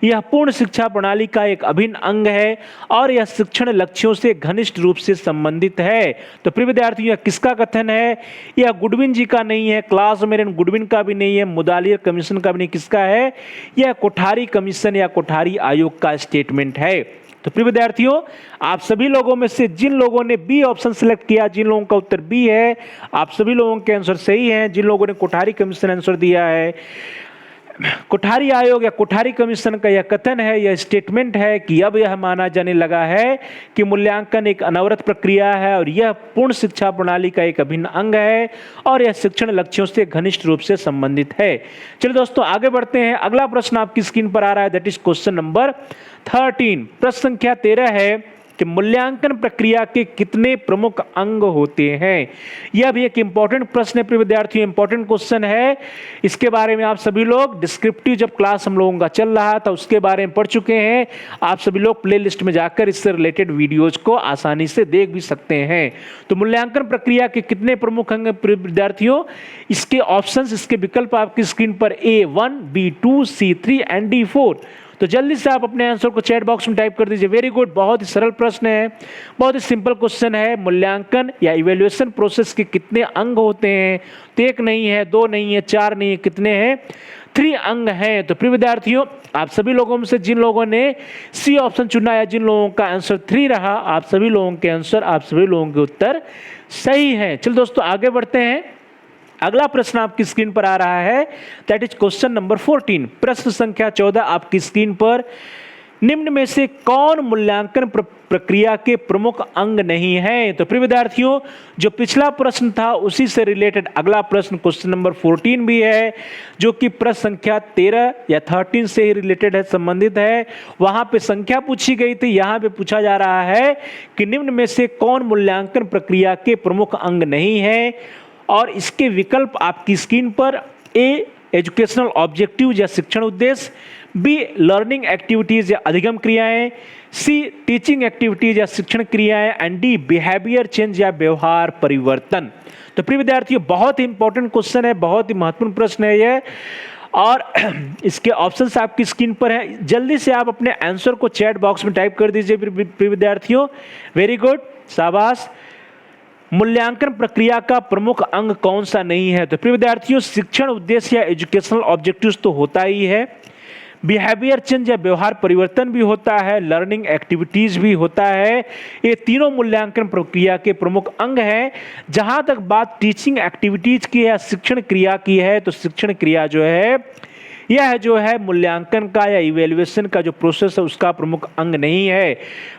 यह पूर्ण शिक्षा प्रणाली का एक अभिन्न अंग है और यह शिक्षण लक्ष्यों से घनिष्ठ रूप से संबंधित है। तो प्रिय विद्यार्थियों यह किसका कथन है? यह गुडविन जी का नहीं है, क्लासमेयर एंड गुडविन का भी नहीं है, मुदालियर कमीशन का भी नहीं, किसका है? यह कोठारी कमीशन या कोठारी आयोग का स्टेटमेंट है। तो प्रिय विद्यार्थियों आप सभी लोगों में से जिन लोगों ने बी ऑप्शन सिलेक्ट किया, जिन लोगों का उत्तर बी है, आप सभी लोगों के आंसर सही हैं। जिन लोगों ने कोठारी कमीशन आंसर दिया है, कोठारी आयोग या कोठारी कमीशन का यह कथन है, यह स्टेटमेंट है कि अब यह माना जाने लगा है कि मूल्यांकन एक अनवरत प्रक्रिया है और यह पूर्ण शिक्षा प्रणाली का एक अभिन्न अंग है और यह शिक्षण लक्ष्यों से घनिष्ठ रूप से संबंधित है। चलिए दोस्तों आगे बढ़ते हैं। अगला प्रश्न आपकी स्क्रीन पर आ रहा है, दैट इज क्वेश्चन नंबर 13। प्रश्न संख्या 13 है कि मूल्यांकन प्रक्रिया के कितने प्रमुख अंग होते हैं। यह भी एक इंपॉर्टेंट प्रश्न है प्रिय विद्यार्थियों, इंपॉर्टेंट क्वेश्चन है। इसके बारे में आप सभी लोग डिस्क्रिप्टिव जब क्लास हम लोगों का चल रहा था उसके बारे में पढ़ चुके हैं। आप सभी लोग प्लेलिस्ट में जाकर इससे रिलेटेड वीडियोज को आसानी से देख भी सकते हैं। तो मूल्यांकन प्रक्रिया के कितने प्रमुख अंग प्रिय विद्यार्थियों? इसके ऑप्शंस, इसके विकल्प आपकी स्क्रीन पर A1, B2, C3 and D4। तो जल्दी से आप अपने आंसर को चैट बॉक्स में टाइप कर दीजिए। वेरी गुड, बहुत ही सरल प्रश्न है, बहुत ही सिंपल क्वेश्चन है। मूल्यांकन या इवैल्यूएशन प्रोसेस के कितने अंग होते हैं? तो एक नहीं है, दो नहीं है, चार नहीं है, कितने हैं? 3 अंग हैं। तो प्रिय विद्यार्थियों, आप सभी लोगों में से जिन लोगों ने सी ऑप्शन चुना या जिन लोगों का आंसर 3 रहा, आप सभी लोगों के आंसर, आप सभी लोगों के उत्तर सही हैं। चलो दोस्तों आगे बढ़ते हैं। अगला प्रश्न आपकी स्क्रीन पर आ रहा है, दैट इज क्वेश्चन नंबर 14। प्रश्न संख्या 14 आपकी स्क्रीन पर, निम्न में से कौन मूल्यांकन प्रक्रिया के प्रमुख अंग नहीं है? तो प्रिय विद्यार्थियों, जो पिछला प्रश्न था उसी से रिलेटेड अगला प्रश्न क्वेश्चन नंबर 14 भी है, जो कि प्रश्न संख्या 13 या 13 से ही रिलेटेड है, संबंधित है। वहां पे संख्या पूछी गई थी, यहां पे पूछा जा रहा है कि निम्न में से कौन मूल्यांकन प्रक्रिया के प्रमुख अंग नहीं है। और इसके विकल्प आपकी स्क्रीन पर, ए एजुकेशनल ऑब्जेक्टिव या शिक्षण उद्देश्य, बी लर्निंग एक्टिविटीज या अधिगम क्रियाएं, सी टीचिंग एक्टिविटीज या शिक्षण क्रियाएं, एंड डी बिहेवियर चेंज या व्यवहार परिवर्तन। तो प्रिय विद्यार्थियों, बहुत ही इंपॉर्टेंट क्वेश्चन है, बहुत ही महत्वपूर्ण प्रश्न है यह, और इसके ऑप्शंस आपकी स्क्रीन पर हैं। जल्दी से आप अपने आंसर को चैट बॉक्स में टाइप कर दीजिए प्रिय विद्यार्थियों। वेरी गुड, शाबाश। मूल्यांकन प्रक्रिया का प्रमुख अंग कौन सा नहीं है? तो प्रिय विद्यार्थियों, शिक्षण उद्देश्य या एजुकेशनल ऑब्जेक्टिव्स तो होता ही है, बिहेवियर चेंज या व्यवहार परिवर्तन भी होता है, लर्निंग एक्टिविटीज भी होता है। ये तीनों मूल्यांकन प्रक्रिया के प्रमुख अंग हैं। जहां तक बात टीचिंग एक्टिविटीज की या शिक्षण क्रिया की है, तो शिक्षण क्रिया जो है यह जो है मूल्यांकन का या इवैल्यूएशन का जो प्रोसेस है उसका प्रमुख अंग नहीं है।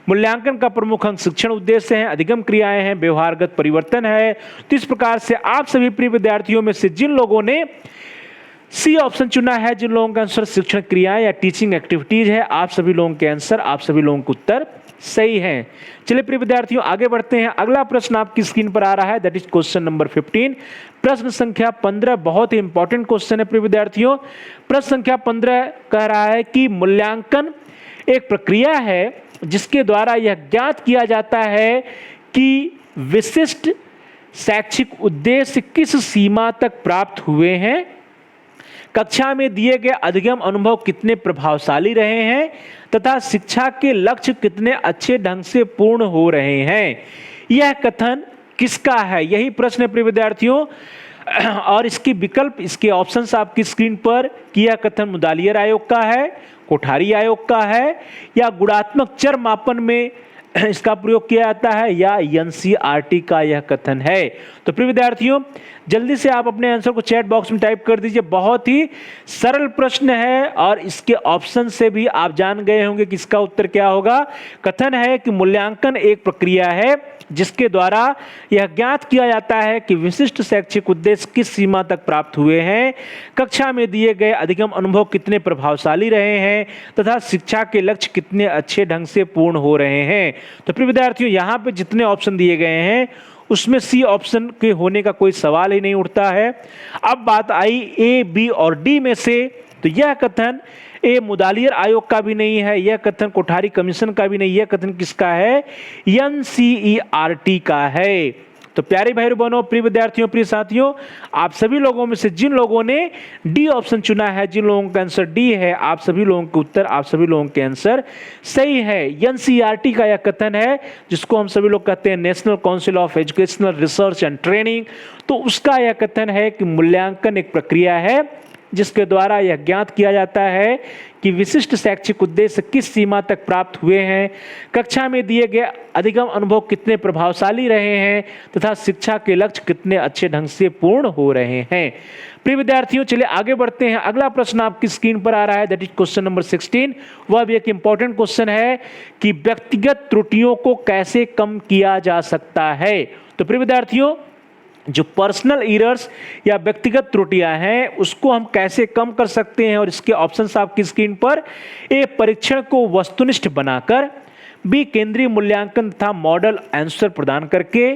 मूल्यांकन का प्रमुख अंग शिक्षण उद्देश्य है, अधिगम क्रियाएं हैं, व्यवहारगत परिवर्तन है। तो इस प्रकार से आप सभी प्रिय विद्यार्थियों में से जिन लोगों ने सी ऑप्शन चुना है, जिन लोगों का आंसर शिक्षण क्रियाएं या टीचिंग एक्टिविटीज है, आप सभी लोगों के आंसर, आप सभी लोगों के उत्तर सही हैं। चलिए प्रिय विद्यार्थियों आगे बढ़ते हैं। अगला प्रश्न आपकी स्क्रीन पर आ रहा है, दैट इज क्वेश्चन नंबर 15। प्रश्न संख्या 15 बहुत ही इंपॉर्टेंट क्वेश्चन है प्रिय विद्यार्थियों। प्रश्न संख्या 15 कह रहा है कि मूल्यांकन एक प्रक्रिया है जिसके द्वारा यह ज्ञात किया जाता है कि विशिष्ट शैक्षिक उद्देश्य किस सीमा तक प्राप्त हुए हैं, कक्षा में दिए गए अधिगम अनुभव कितने प्रभावशाली रहे हैं, तथा शिक्षा के लक्ष्य कितने अच्छे ढंग से पूर्ण हो रहे हैं। यह कथन किसका है? यही प्रश्न है प्रिय विद्यार्थियों। और इसके विकल्प, इसके ऑप्शंस आपकी स्क्रीन पर, कि यह कथन मुदालियर आयोग का है, कोठारी आयोग का है, या गुणात्मक चर मापन में इसका प्रयोग किया जाता है, या एनसीईआरटी का यह कथन है। तो प्रिय विद्यार्थियों जल्दी से आप अपने आंसर को चैट बॉक्स में टाइप कर दीजिए। बहुत ही सरल प्रश्न है और इसके ऑप्शन से भी आप जान गए होंगे कि इसका उत्तर क्या होगा। कथन है कि मूल्यांकन एक प्रक्रिया है जिसके द्वारा यह ज्ञात किया जाता है कि विशिष्ट शैक्षिक उद्देश्य किस सीमा तक प्राप्त हुए हैं, कक्षा में दिए गए अधिगम अनुभव कितने प्रभावशाली रहे हैं, तथा शिक्षा के लक्ष्य कितने अच्छे ढंग से पूर्ण हो रहे हैं। तो प्रिय विद्यार्थियों यहाँ पे जितने ऑप्शन दिए गए हैं उसमें सी ऑप्शन के होने का कोई सवाल ही नहीं उठता है। अब बात आई ए, बी और डी में से, तो यह कथन ए मुदालियर आयोग का भी नहीं है, यह कथन कोठारी कमीशन का भी नहीं, यह कथन किसका है? एनसीईआरटी का है। तो प्यारे भाई बहनों, प्रिय विद्यार्थियों, प्रिय साथियों, आप सभी लोगों में से जिन लोगों ने डी ऑप्शन चुना है, जिन लोगों का आंसर डी है, आप सभी लोगों के उत्तर, आप सभी लोगों के आंसर सही है। एनसीईआरटी का यह कथन है जिसको हम सभी लोग कहते हैं national council of educational research and training. तो उसका यह कथन है कि मूल्यांकन एक प्रक्रिया है जिसके द्वारा यह ज्ञात किया जाता है कि विशिष्ट शैक्षिक उद्देश्य किस सीमा तक प्राप्त हुए हैं, कक्षा में दिए गए अधिगम अनुभव कितने प्रभावशाली रहे हैं, तथा शिक्षा के लक्ष्य कितने अच्छे ढंग से पूर्ण हो रहे हैं। प्रिय विद्यार्थियों चलिए आगे बढ़ते हैं। अगला प्रश्न आपकी स्क्रीन पर आ रहा है, दैट इज क्वेश्चन नंबर 16। वह भी एक इंपॉर्टेंट क्वेश्चन है कि व्यक्तिगत त्रुटियों को कैसे कम किया जा सकता है। तो प्रिय विद्यार्थियों जो पर्सनल एरर्स या व्यक्तिगत त्रुटियां हैं उसको हम कैसे कम कर सकते हैं, और इसके ऑप्शंस आपकी स्क्रीन पर। ए, परीक्षण को वस्तुनिष्ठ बनाकर, बी, केंद्रीय मूल्यांकन तथा मॉडल आंसर प्रदान करके,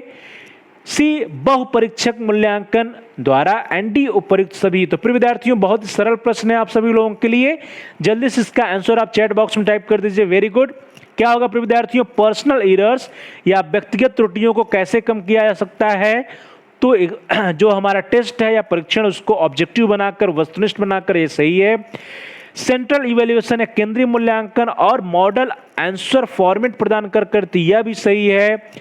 सी, बहुपरीक्षक मूल्यांकन द्वारा, एंड डी, उपयुक्त सभी। तो प्रिय विद्यार्थियों बहुत ही सरल प्रश्न है आप सभी लोगों के लिए। जल्दी से इसका आंसर आप चैट बॉक्स में टाइप कर दीजिए। Very good. क्या होगा प्रिय विद्यार्थियों? पर्सनल एरर्स या व्यक्तिगत त्रुटियों को कैसे कम किया जा सकता है? तो जो हमारा टेस्ट है या परीक्षण उसको ऑब्जेक्टिव बनाकर, वस्तुनिष्ठ बनाकर, ये सही है। सेंट्रल इवैल्यूएशन या केंद्रीय मूल्यांकन और मॉडल आंसर फॉर्मेट प्रदान करती, यह भी सही है।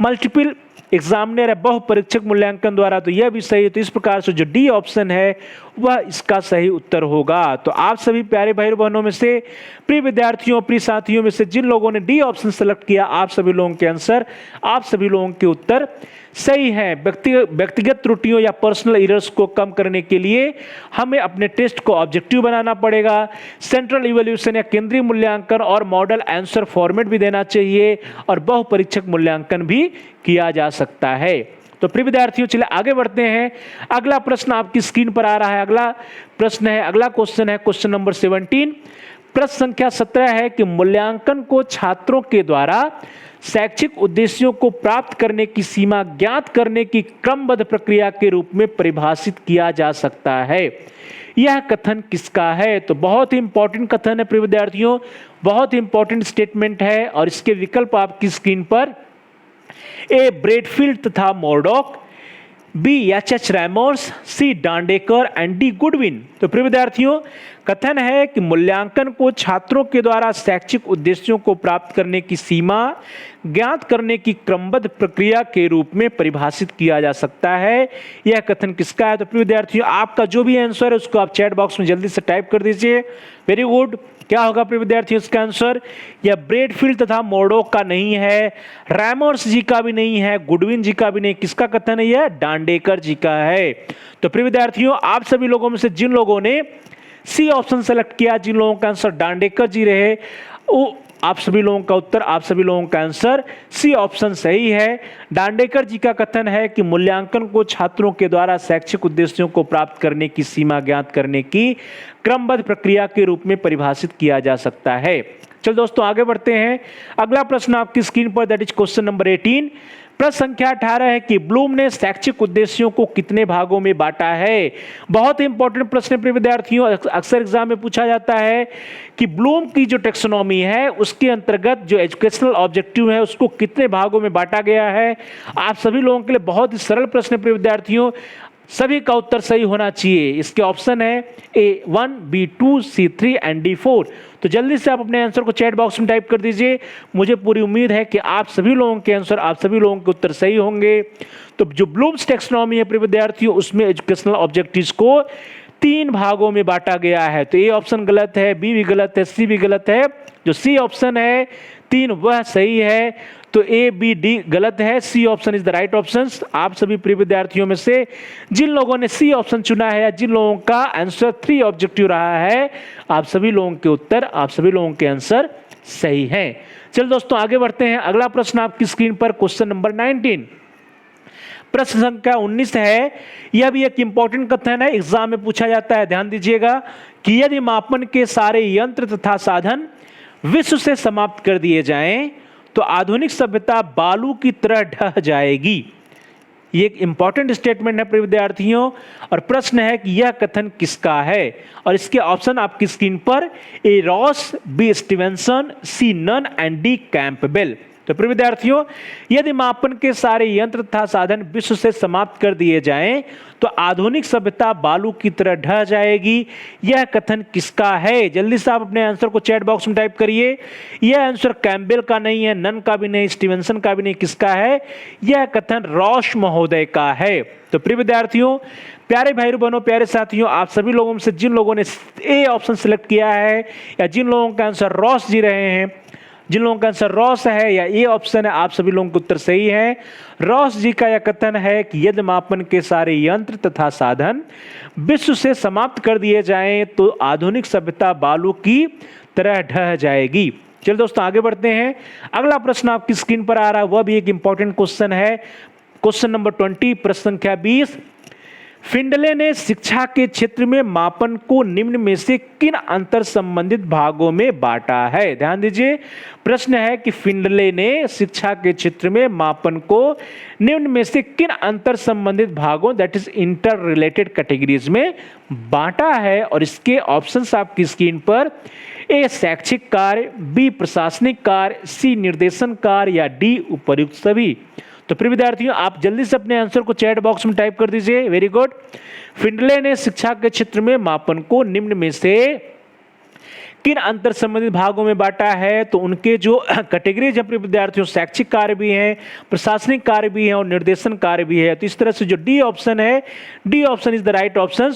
मल्टीपल एग्जामिनर या बहु परीक्षक मूल्यांकन द्वारा, तो यह भी सही है। तो इस प्रकार से जो डी ऑप्शन है वह इसका सही उत्तर होगा। तो आप सभी प्यारे भाई बहनों में से, प्रिय विद्यार्थियों, प्रिय साथियों में से जिन लोगों ने डी ऑप्शन सेलेक्ट किया, आप सभी लोगों के आंसर, आप सभी लोगों के उत्तर सही है। व्यक्तिगत त्रुटियों या पर्सनल एरर्स को कम करने के लिए हमें अपने टेस्ट को ऑब्जेक्टिव बनाना पड़ेगा। सेंट्रल इवैल्यूएशन या केंद्रीय मूल्यांकन और मॉडल आंसर फॉर्मेट भी देना चाहिए, और बहु परीक्षक मूल्यांकन भी किया जा सकता है। तो प्रिय विद्यार्थियों, चलिए आगे बढ़ते हैं। अगला प्रश्न आपकी स्क्रीन पर आ रहा है। अगला क्वेश्चन है क्वेश्चन नंबर 17। प्रश्न संख्या 17 है कि मूल्यांकन को छात्रों के द्वारा शैक्षिक उद्देश्यों को प्राप्त करने की सीमा ज्ञात करने की क्रमबद्ध प्रक्रिया के रूप में परिभाषित किया जा सकता है। यह कथन किसका है? तो बहुत ही इंपॉर्टेंट कथन है प्रिय विद्यार्थियों, बहुत ही इंपॉर्टेंट स्टेटमेंट है, और इसके विकल्प आपकी स्क्रीन पर ए ब्रेडफील्ड तथा Murdoch, B H Remmers, C Dandekar and D Goodwin. तो प्रिय विद्यार्थियों, कथन है कि मूल्यांकन को छात्रों के द्वारा शैक्षिक उद्देश्यों को प्राप्त करने की सीमा ज्ञात करने की क्रमबद्ध प्रक्रिया के रूप में परिभाषित किया जा सकता है। यह कथन किसका है? तो प्रिय विद्यार्थियों, आपका जो भी आंसर है उसको आप चैट बॉक्स में जल्दी से टाइप कर दीजिए। Very good. क्या होगा प्रिय विद्यार्थियों इसका आंसर? यह ब्रेडफील्ड तथा मोरडॉक का नहीं है, रैमर्स जी का भी नहीं है, गुडविन जी का भी नहीं। किसका कथन है? यह डांडेकर जी का है। तो प्रिय विद्यार्थियों, आप सभी लोगों में से जिन लोगों ने सी ऑप्शन सेलेक्ट किया, जिन लोगों का आंसर डांडेकर जी रहे, वो आप सभी लोगों का उत्तर, आप सभी लोगों का आंसर सी ऑप्शन सही है। डांडेकर जी का कथन है कि मूल्यांकन को छात्रों के द्वारा शैक्षिक उद्देश्यों को प्राप्त करने की सीमा ज्ञात करने की क्रमबद्ध प्रक्रिया के रूप में परिभाषित किया जा सकता है। चलो दोस्तों आगे बढ़ते हैं। अगला प्रश्न आपकी स्क्रीन पर, दैट इज क्वेश्चन नंबर 18। प्रश्न संख्या 18 है कि ब्लूम ने शैक्षिक उद्देश्यों को कितने भागों में बांटा है। बहुत ही इंपॉर्टेंट प्रश्न प्रिय विद्यार्थियों, अक्सर एग्जाम में पूछा जाता है कि ब्लूम की जो टेक्सोनॉमी है उसके अंतर्गत जो एजुकेशनल ऑब्जेक्टिव है उसको कितने भागों में बांटा गया है। आप सभी लोगों के लिए बहुत ही सरल प्रश्न प्रिय विद्यार्थियों, सभी का उत्तर सही होना चाहिए। इसके ऑप्शन है A1, B2, C3 and D4। तो जल्दी से आप अपने आंसर को चैट बॉक्स में टाइप कर दीजिए। मुझे पूरी उम्मीद है कि आप सभी लोगों के आंसर, आप सभी लोगों के उत्तर सही होंगे। तो जो ब्लूम्स टेक्सोनॉमी है प्रिय विद्यार्थियों, उसमें एजुकेशनल ऑब्जेक्टिव्स को 3 भागों में बांटा गया है। तो ए ऑप्शन गलत है, बी भी गलत है, सी भी गलत है। जो सी ऑप्शन है 3 वह सही है। तो ए बी डी गलत है, C option is the right option. आप सभी प्रिय विद्यार्थियों में से जिन लोगों ने सी ऑप्शन चुना है या जिन लोगों का आंसर 3 ऑब्जेक्टिव रहा है, आप सभी लोगों के उत्तर, आप सभी लोगों के आंसर सही हैं। चलो दोस्तों आगे बढ़ते हैं। अगला प्रश्न आपकी स्क्रीन पर क्वेश्चन नंबर 19। प्रश्न संख्या 19 है। यह भी एक इंपॉर्टेंट कथन है, एग्जाम में पूछा जाता है, ध्यान दीजिएगा कि यदि मापन के सारे यंत्र तथा साधन विश्व से समाप्त कर दिए जाएं तो आधुनिक सभ्यता बालू की तरह ढह जाएगी। ये एक इंपॉर्टेंट स्टेटमेंट है प्रिय विद्यार्थियों, और प्रश्न है कि यह कथन किसका है। और इसके ऑप्शन आपकी स्क्रीन पर, A Ross, B Stevenson, C Nunn and D Campbell. तो प्रिय विद्यार्थियों, यदि मापन के सारे यंत्र तथा साधन विश्व से समाप्त कर दिए जाएं तो आधुनिक सभ्यता बालू की तरह ढह जाएगी। यह कथन किसका है? जल्दी से आप अपने आंसर को चैट बॉक्स में टाइप करिए। यह आंसर कैम्पबेल का नहीं है, नन का भी नहीं, स्टीवेंसन का भी नहीं। किसका है? यह कथन रॉस महोदय का है। तो प्रिय विद्यार्थियों, प्यारे भाई बहनों, प्यारे साथियों, आप सभी लोगों में से जिन लोगों ने ए ऑप्शन सिलेक्ट किया है या जिन लोगों का आंसर रॉस जी रहे हैं, जिन लोगों का आंसर रॉस है या ए ऑप्शन है, आप सभी लोगों के उत्तर सही है। रॉस जी का यह कथन है कि यदि मापन के सारे यंत्र तथा साधन विश्व से समाप्त कर दिए जाएं तो आधुनिक सभ्यता बालू की तरह ढह जाएगी। चलिए दोस्तों आगे बढ़ते हैं। अगला प्रश्न आपकी स्क्रीन पर आ रहा है, वह भी एक इंपॉर्टेंट क्वेश्चन है। क्वेश्चन नंबर 20, प्रश्न संख्या 20। फिंडले ने शिक्षा के क्षेत्र में मापन को निम्न में से किन अंतर संबंधित भागों में बांटा है? ध्यान दीजिए, प्रश्न है कि फिंडले ने शिक्षा के क्षेत्र में मापन को निम्न में से किन अंतर संबंधित भागों, that is inter related categories में बांटा है। और इसके ऑप्शंस आपकी स्क्रीन पर, ए शैक्षिक कार्य, बी प्रशासनिक कार्य, सी निर्देशन कार्य या डी उपर्युक्त सभी। तो प्रिय विद्यार्थियों, आप जल्दी से अपने आंसर को चैट बॉक्स में टाइप कर दीजिए। Very good. फिंडले ने शिक्षा के क्षेत्र में मापन को निम्न में से किन अंतर संबंधित भागों में बांटा है? तो उनके जो कैटेगरीज है प्रिय विद्यार्थियों, शैक्षिक कार्य भी है, प्रशासनिक कार्य भी है और निर्देशन कार्य भी है। तो इस तरह से जो डी ऑप्शन है, D option is the right option,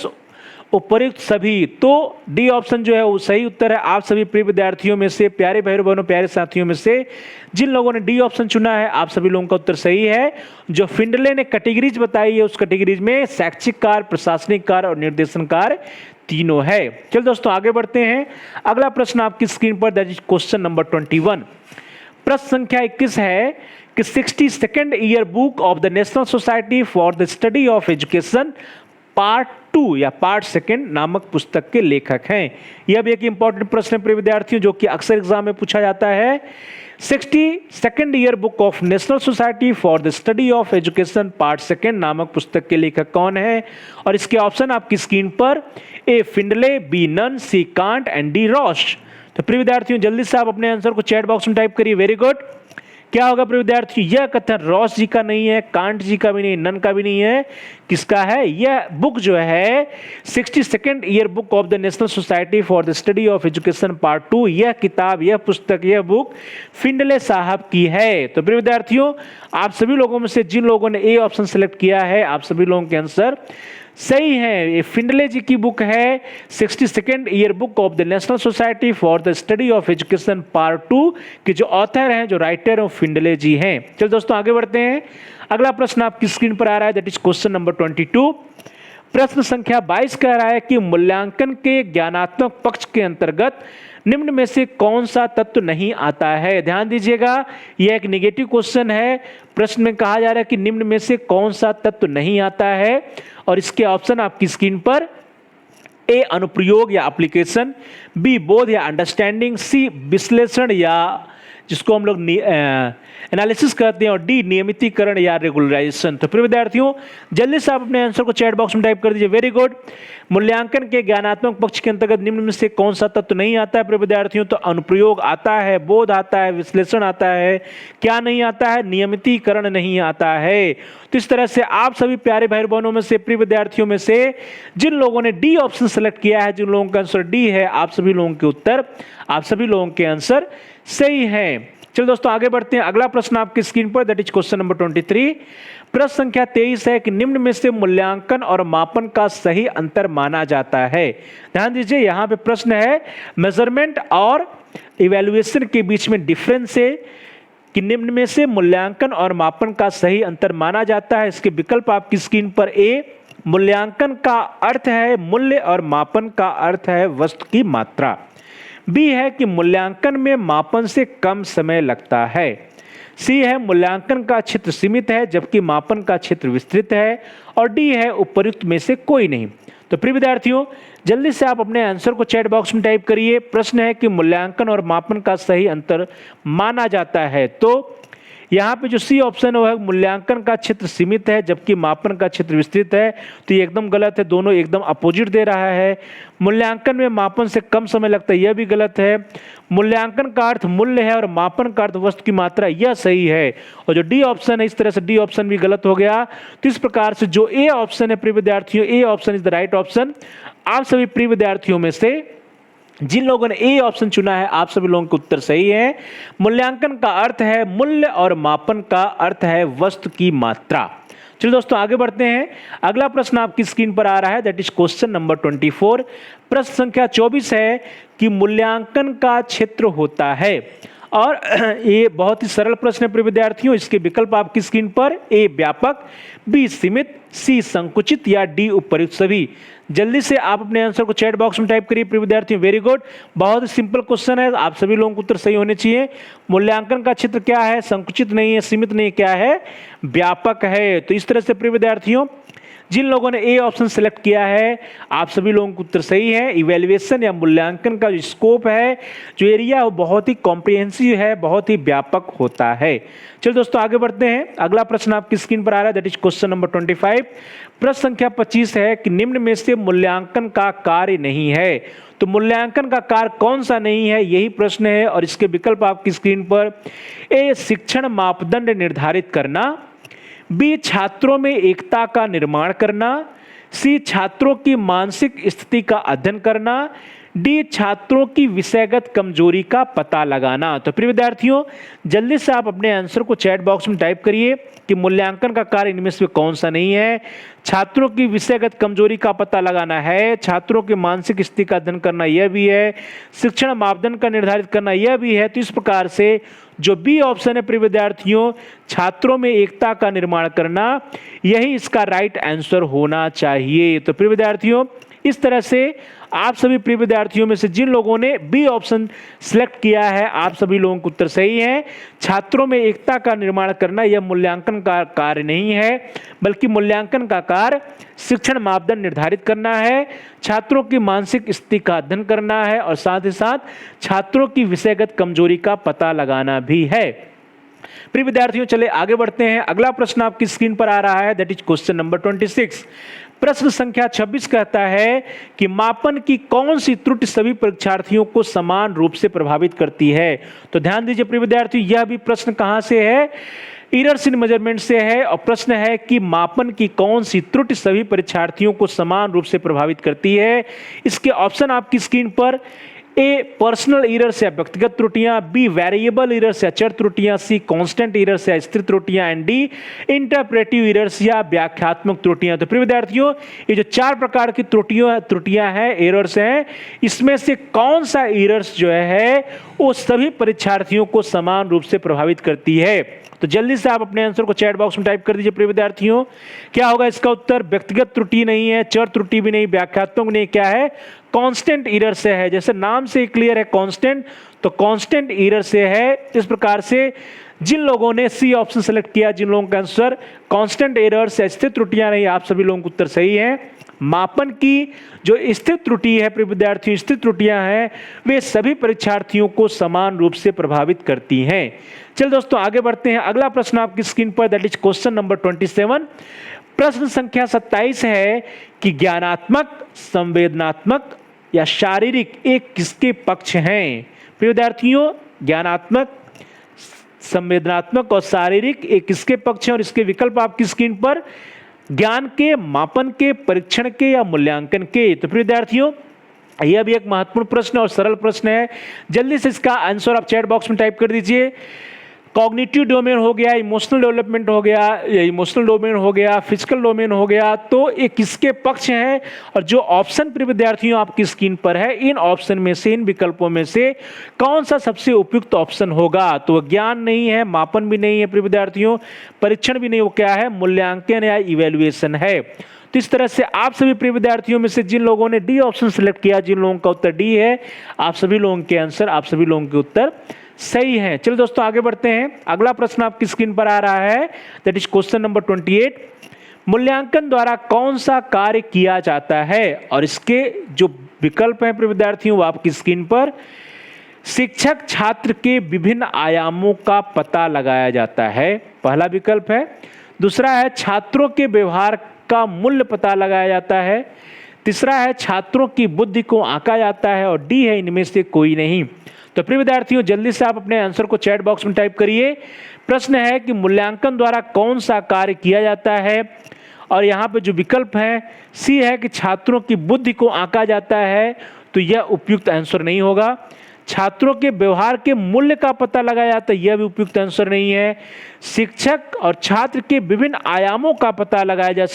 उपयुक्त सभी। तो डी ऑप्शन जो है वो सही उत्तर है। आप सभी प्रिय विद्यार्थियों में से, प्यारे भाइयों बहनों, प्यारे साथियों में से जिन लोगों ने डी ऑप्शन चुना है, आप सभी लोगों का उत्तर सही है। जो फिंडले ने कैटेगरीज बताई है, उस कैटेगरीज में शैक्षिक कार्य, प्रशासनिक कार्य और निर्देशन कार्य तीनों है। चलिए दोस्तों आगे बढ़ते हैं। अगला प्रश्न आपकी स्क्रीन पर, दैट इज क्वेश्चन नंबर 21। प्रश्न संख्या 21 है कि 62nd year book of the national society for the study of education part 2 या पार्ट 2 नामक पुस्तक के लेखक हैं। यह भी एक इंपॉर्टेंट प्रश्न है प्रिय विद्यार्थियों, जो कि अक्सर एग्जाम में पूछा जाता है। 62nd year book of national society for the study of education part 2 नामक पुस्तक के लेखक कौन है? और इसके ऑप्शन आपकी स्क्रीन पर, A Findlay, B Nunn, C Kant and D Roche. तो प्रिय विद्यार्थियों जल्दी से आप अपने आंसर को चैट बॉक्स में टाइप करिए। Very good. क्या होगा प्रिय विद्यार्थियों? यह कथन रॉस जी का नहीं है, कांट जी का भी नहीं, नन का भी नहीं है। किसका है? यह बुक जो है 62nd year book of the national society for the study of education part 2, यह किताब, यह पुस्तक, यह बुक फिंडले साहब की है। तो प्रिय विद्यार्थियों आप सभी लोगों में से जिन लोगों ने ए ऑप्शन सेलेक्ट किया है, आप सभी लोगों के आंसर सही है। ये फिंडले जी की बुक है, 62nd year book of the national society for the study of education part 2 के जो ऑथर हैं, जो राइटर हैं, फिंडले जी हैं। चलो दोस्तों आगे बढ़ते हैं। अगला प्रश्न आपकी स्क्रीन पर आ रहा है, दैट इज क्वेश्चन नंबर 22। प्रश्न संख्या 22 कह रहा है कि मूल्यांकन के ज्ञानात्मक पक्ष के अंतर्गत निम्न में से कौन सा तत्व नहीं आता है? ध्यान दीजिएगा, यह एक नेगेटिव क्वेश्चन है। प्रश्न में कहा जा रहा है कि निम्न में से कौन सा तत्व नहीं आता है, और इसके ऑप्शन आपकी स्क्रीन पर, ए अनुप्रयोग या एप्लीकेशन, बी बोध या अंडरस्टैंडिंग, सी विश्लेषण या जिसको हम लोग एनालिसिस करते हैं, और डी नियमितीकरण या रेगुलराइजेशन। तो प्रिय विद्यार्थियों जल्दी से आप अपने आंसर को चैट बॉक्स में टाइप कर दीजिए। Very good. मूल्यांकन के ज्ञानात्मक पक्ष के अंतर्गत निम्न में से कौन सा तत्व नहीं आता है प्रिय विद्यार्थियों? तो अनुप्रयोग आता है, बोध आता है, विश्लेषण आता है, क्या नहीं आता है? नियमितीकरण नहीं आता है। तो इस तरह से आप सभी प्यारे भाई बहनों में से, प्रिय विद्यार्थियों में से जिन लोगों ने डी ऑप्शन सेलेक्ट किया है, जिन लोगों का आंसर डी है, आप सभी लोगों के उत्तर, आप सभी लोगों के आंसर सही है। चलो दोस्तों आगे बढ़ते हैं। अगला प्रश्न आपकी स्क्रीन पर, दैट इज क्वेश्चन नंबर 23। प्रश्न संख्या 23 है कि निम्न में से मूल्यांकन और मापन का सही अंतर माना जाता है। ध्यान दीजिए, यहां पे प्रश्न है मेजरमेंट और इवैल्यूएशन के बीच में डिफरेंस है कि निम्न में से मूल्यांकन और मापन का सही अंतर माना जाता है। इसके विकल्प आपकी स्क्रीन पर, ए मूल्यांकन का अर्थ है मूल्य और मापन का अर्थ है वस्तु की मात्रा, बी है कि मूल्यांकन में मापन से कम समय लगता है, सी है मूल्यांकन का क्षेत्र सीमित है जबकि मापन का क्षेत्र विस्तृत है, और डी है उपयुक्त में से कोई नहीं। तो प्रिय विद्यार्थियों जल्दी से आप अपने आंसर को चैट बॉक्स में टाइप करिए। प्रश्न है कि मूल्यांकन और मापन का सही अंतर माना जाता है। तो यहाँ पे जो सी ऑप्शन है वो है मूल्यांकन का क्षेत्र सीमित है जबकि मापन का क्षेत्र विस्तृत है। तो ये एकदम गलत है, दोनों एकदम अपोजिट दे रहा है। मूल्यांकन में मापन से कम समय लगता है, यह भी गलत है। मूल्यांकन का अर्थ मूल्य है और मापन का अर्थ वस्तु की मात्रा, यह सही है। और जो डी ऑप्शन है, इस तरह से डी ऑप्शन भी गलत हो गया। तो इस प्रकार से जो ए ऑप्शन है प्रिय विद्यार्थियों, A option is the right option. आप सभी प्रिय विद्यार्थियों में से जिन लोगों ने ए ऑप्शन चुना है, आप सभी लोगों के उत्तर सही है। मूल्यांकन का अर्थ है मूल्य और मापन का अर्थ है वस्तु की मात्रा। चलिए दोस्तों आगे बढ़ते हैं। अगला प्रश्न आपकी स्क्रीन पर आ रहा है, दैट इज क्वेश्चन नंबर 24। प्रश्न संख्या 24 है कि मूल्यांकन का क्षेत्र होता है, और ये बहुत ही सरल प्रश्न है प्रिय विद्यार्थियों। इसके विकल्प आपकी स्क्रीन पर, ए व्यापक, बी सीमित, सी संकुचित या डी उपयुक्त सभी। जल्दी से आप अपने आंसर को चैट बॉक्स में टाइप करिए प्रिय विद्यार्थियों। वेरी गुड, बहुत ही सिंपल क्वेश्चन है, आप सभी लोगों को उत्तर सही होने चाहिए। मूल्यांकन का क्षेत्र क्या है? संकुचित नहीं है, सीमित नहीं, क्या है? व्यापक है। तो इस तरह से प्रिय विद्यार्थियों जिन लोगों ने ए ऑप्शन सेलेक्ट किया है, आप सभी लोगों को उत्तर सही है। इवैल्यूएशन या मूल्यांकन का जो स्कोप है, जो एरिया, वो बहुत ही कॉम्प्रिहेंसिव है, बहुत ही व्यापक होता है। चलिए दोस्तों आगे बढ़ते हैं। अगला प्रश्न आपकी स्क्रीन पर आ रहा है, दैट इज क्वेश्चन नंबर 25। प्रश्न संख्या 25 है कि निम्न में से मूल्यांकन का कार्य नहीं है। तो मूल्यांकन का कार्य कौन सा नहीं है, यही प्रश्न है। और इसके विकल्प आपकी स्क्रीन पर, ए शिक्षण मापदंड निर्धारित करना, बी छात्रों में एकता का निर्माण करना, सी छात्रों की मानसिक स्थिति का अध्ययन करना, डी छात्रों की विषयगत कमजोरी का पता लगाना। तो प्रिय विद्यार्थियों, जल्दी से आप अपने आंसर को चैट बॉक्स में टाइप करिए कि मूल्यांकन का कार्य इनमें से कौन सा नहीं है। छात्रों की विषयगत कमजोरी का पता लगाना है, छात्रों की मानसिक स्थिति का अध्ययन करना यह भी है, शिक्षण मापदंड का निर्धारित करना यह भी है। तो इस प्रकार से जो बी ऑप्शन है प्रिय विद्यार्थियों, छात्रों में एकता का निर्माण करना, यही इसका राइट आंसर होना चाहिए। तो प्रिय विद्यार्थियों, इस तरह से आप सभी प्रिय विद्यार्थियों में से जिन लोगों ने बी ऑप्शन सिलेक्ट किया है, आप सभी लोगों का उत्तर सही है। छात्रों में एकता का निर्माण करना यह मूल्यांकन का कार्य नहीं है, बल्कि मूल्यांकन का कार्य शिक्षण मापदंड निर्धारित करना है, छात्रों की मानसिक स्थिति का अध्ययन करना है और साथ ही साथ छात्रों की विषयगत कमजोरी का पता लगाना भी है। प्रिय विद्यार्थियों, चले आगे बढ़ते हैं। अगला प्रश्न आपकी स्क्रीन पर आ रहा है, दैट इज क्वेश्चन नंबर 26। प्रश्न संख्या 26 कहता है कि मापन की कौन सी त्रुटि सभी परीक्षार्थियों को समान रूप से प्रभावित करती है। तो ध्यान दीजिए प्रिय विद्यार्थियों, यह भी प्रश्न कहां से है, एरर्स इन मेजरमेंट से है और प्रश्न है कि मापन की कौन सी त्रुटि सभी परीक्षार्थियों को समान रूप से प्रभावित करती है। इसके ऑप्शन आपकी स्क्रीन पर, ए पर्सनल एरर्स या व्यक्तिगत त्रुटियां, बी वेरिएबल एरर्स या चर त्रुटियां, सी कांस्टेंट एरर्स या स्थिर त्रुटियां एंड डी इंटरप्रेटिव एरर्स या व्याख्यात्मक त्रुटियां। तो प्रिय विद्यार्थियों, ये जो चार प्रकार की त्रुटियां हैं, एरर्स हैं, इसमें से कौन सा एरर्स जो है वो सभी परीक्षार्थियों को समान रूप से प्रभावित करती है। तो जल्दी से आप अपने आंसर को चैट बॉक्स में टाइप कर दीजिए प्रिय विद्यार्थियों। क्या होगा इसका उत्तर, व्यक्तिगत त्रुटि नहीं है, चर त्रुटि भी नहीं, व्याख्यात्मक नहीं, क्या है, कांस्टेंट एरर से है। जैसे नाम से क्लियर है कांस्टेंट, तो कांस्टेंट एरर से है। इस प्रकार से जिन लोगों ने सी ऑप्शन सेलेक्ट किया, जिन लोगों का आंसर कांस्टेंट एरर से स्थिर त्रुटियां नहीं, आप सभी लोगों का उत्तर सही है। मापन की जो स्थिर त्रुटि है प्रिय विद्यार्थियों, स्थिर त्रुटियां हैं, वे सभी परीक्षार्थियों को समान रूप से प्रभावित करती हैं। चलिए दोस्तों आगे बढ़ते हैं। अगला प्रश्न आपकी स्क्रीन पर, दैट इज क्वेश्चन नंबर 27। प्रश्न संख्या 27 है कि ज्ञानात्मक, संवेदनात्मक या शारीरिक एक किसके पक्ष हैं। प्रिय विद्यार्थियों, ज्ञानात्मक, संवेदनात्मक और शारीरिक एक किसके पक्ष हैं और इसके विकल्प आपकी स्क्रीन पर, ज्ञान के, मापन के, परीक्षण के या मूल्यांकन के। तो प्रिय विद्यार्थियों, यह भी एक महत्वपूर्ण प्रश्न और सरल प्रश्न है। जल्दी से इसका आंसर आप चैट बॉक्स में टाइप कर दीजिए। कॉग्निटिव डोमेन हो गया, इमोशनल डेवलपमेंट हो गया, इमोशनल डोमेन हो गया, फिजिकल डोमेन हो गया, तो ये किसके पक्ष हैं। और जो ऑप्शन प्रिय विद्यार्थियों आपकी स्क्रीन पर है, इन ऑप्शन में से, इन विकल्पों में से कौन सा सबसे उपयुक्त ऑप्शन होगा। तो ज्ञान नहीं है, मापन भी नहीं है प्रिय विद्यार्थियों, परीक्षण भी नहीं, वो क्या है, मूल्यांकन या इवेल्युएशन है। तो इस तरह से आप सभी प्रिय विद्यार्थियों में से जिन लोगों ने डी ऑप्शन सेलेक्ट किया, जिन लोगों का उत्तर डी है, आप सभी लोगों के आंसर, आप सभी लोगों के उत्तर सही है। चलिए दोस्तों आगे बढ़ते हैं। अगला प्रश्न आपकी स्क्रीन पर आ रहा है, दैट इज क्वेश्चन नंबर 28। मूल्यांकन द्वारा कौन सा कार्य किया जाता है और इसके जो विकल्प हैं प्रिय विद्यार्थियों वो आपकी स्क्रीन पर, शिक्षक छात्र के विभिन्न आयामों का पता लगाया जाता है, पहला विकल्प है। दूसरा है छात्रों के व्यवहार का मूल्य पता लगाया जाता है। तीसरा है छात्रों की बुद्धि को आंका जाता है और डी है इनमें से कोई नहीं। तो प्रिय विद्यार्थियों, जल्दी से आप अपने आंसर को चैट बॉक्स में टाइप करिए। प्रश्न है कि मूल्यांकन द्वारा कौन सा कार्य किया जाता है और यहाँ पे जो विकल्प है, सी है कि छात्रों की बुद्धि को आंका जाता है, तो यह उपयुक्त आंसर नहीं होगा। छात्रों के व्यवहार के मूल्य का पता लगाया जाता है, यह भी उपयुक्त आंसर नहीं है। शिक्षक और छात्र के विभिन्न आयामों का पता लगाया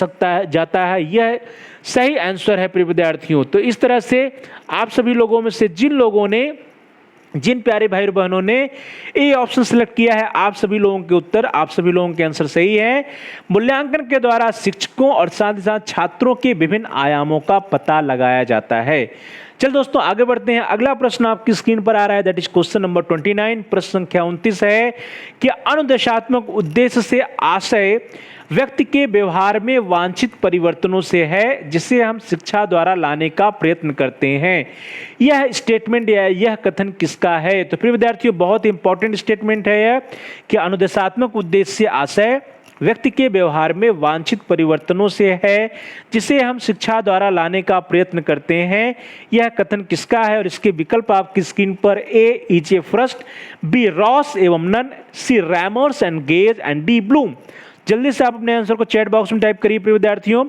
जाता है, यह सही आंसर है प्रिय विद्यार्थियों। तो इस तरह से आप सभी लोगों में से जिन लोगों ने, जिन प्यारे भाई और बहनों ने ए ऑप्शन सेलेक्ट किया है, आप सभी लोगों के उत्तर, आप सभी लोगों के आंसर सही है। मूल्यांकन के द्वारा शिक्षकों और साथ ही साथ छात्रों के विभिन्न आयामों का पता लगाया जाता है। चल दोस्तों आगे बढ़ते हैं। अगला प्रश्न आपकी स्क्रीन पर आ रहा है, दैट इज क्वेश्चन नंबर 29। प्रश्न संख्या 29 है कि अनुदेशात्मक उद्देश्य से आशय व्यक्ति के व्यवहार में वांछित परिवर्तनों से है, जिसे हम शिक्षा द्वारा लाने का प्रयत्न करते हैं। यह स्टेटमेंट या यह कथन किसका है। तो प्रिय विद्यार्थियों, बहुत इंपॉर्टेंट स्टेटमेंट है यह कि अनुदेशात्मक उद्देश्य से आशय व्यक्ति के व्यवहार में वांछित परिवर्तनों से है, जिसे हम शिक्षा द्वारा लाने का प्रयत्न करते हैं। यह कथन किसका है और इसके विकल्प आपकी स्क्रीन पर, A E J Furst, B Ross एवं Nunn, C Remmers and Gage and D Bloom. जल्दी से आप अपने आंसर को चैट बॉक्स में टाइप करिए प्रिय विद्यार्थियों।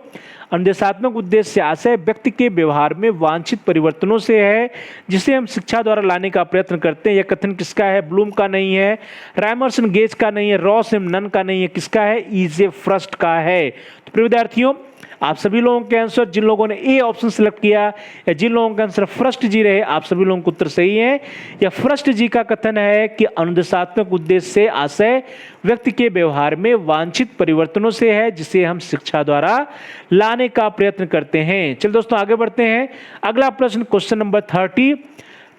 अनुदेशात्मक उद्देश्य आशय व्यक्ति के व्यवहार में वांछित परिवर्तनों से है जिसे हम शिक्षा द्वारा लाने का प्रयत्न करते हैं। यह कथन किसका है? ब्लूम का नहीं है, राइमर्सन गेज का नहीं है, रॉस एम नन का नहीं है, किसका है? ईजे फ्रस्ट का है। तो प्रिय विद्यार्थियों, आप सभी लोगों के आंसर, जिन लोगों ने ए ऑप्शन सिलेक्ट किया या जिन लोगों का आंसर फर्स्ट जी रहे, आप सभी लोगों को उत्तर सही है। या फर्स्ट जी का कथन है कि अनुदेशात्मक उद्देश्य से आशय व्यक्ति के व्यवहार में वांछित परिवर्तनों से है जिसे हम शिक्षा द्वारा लाने का प्रयत्न करते हैं। चलिए दोस्तों आगे बढ़ते हैं। अगला प्रश्न, क्वेश्चन नंबर 30,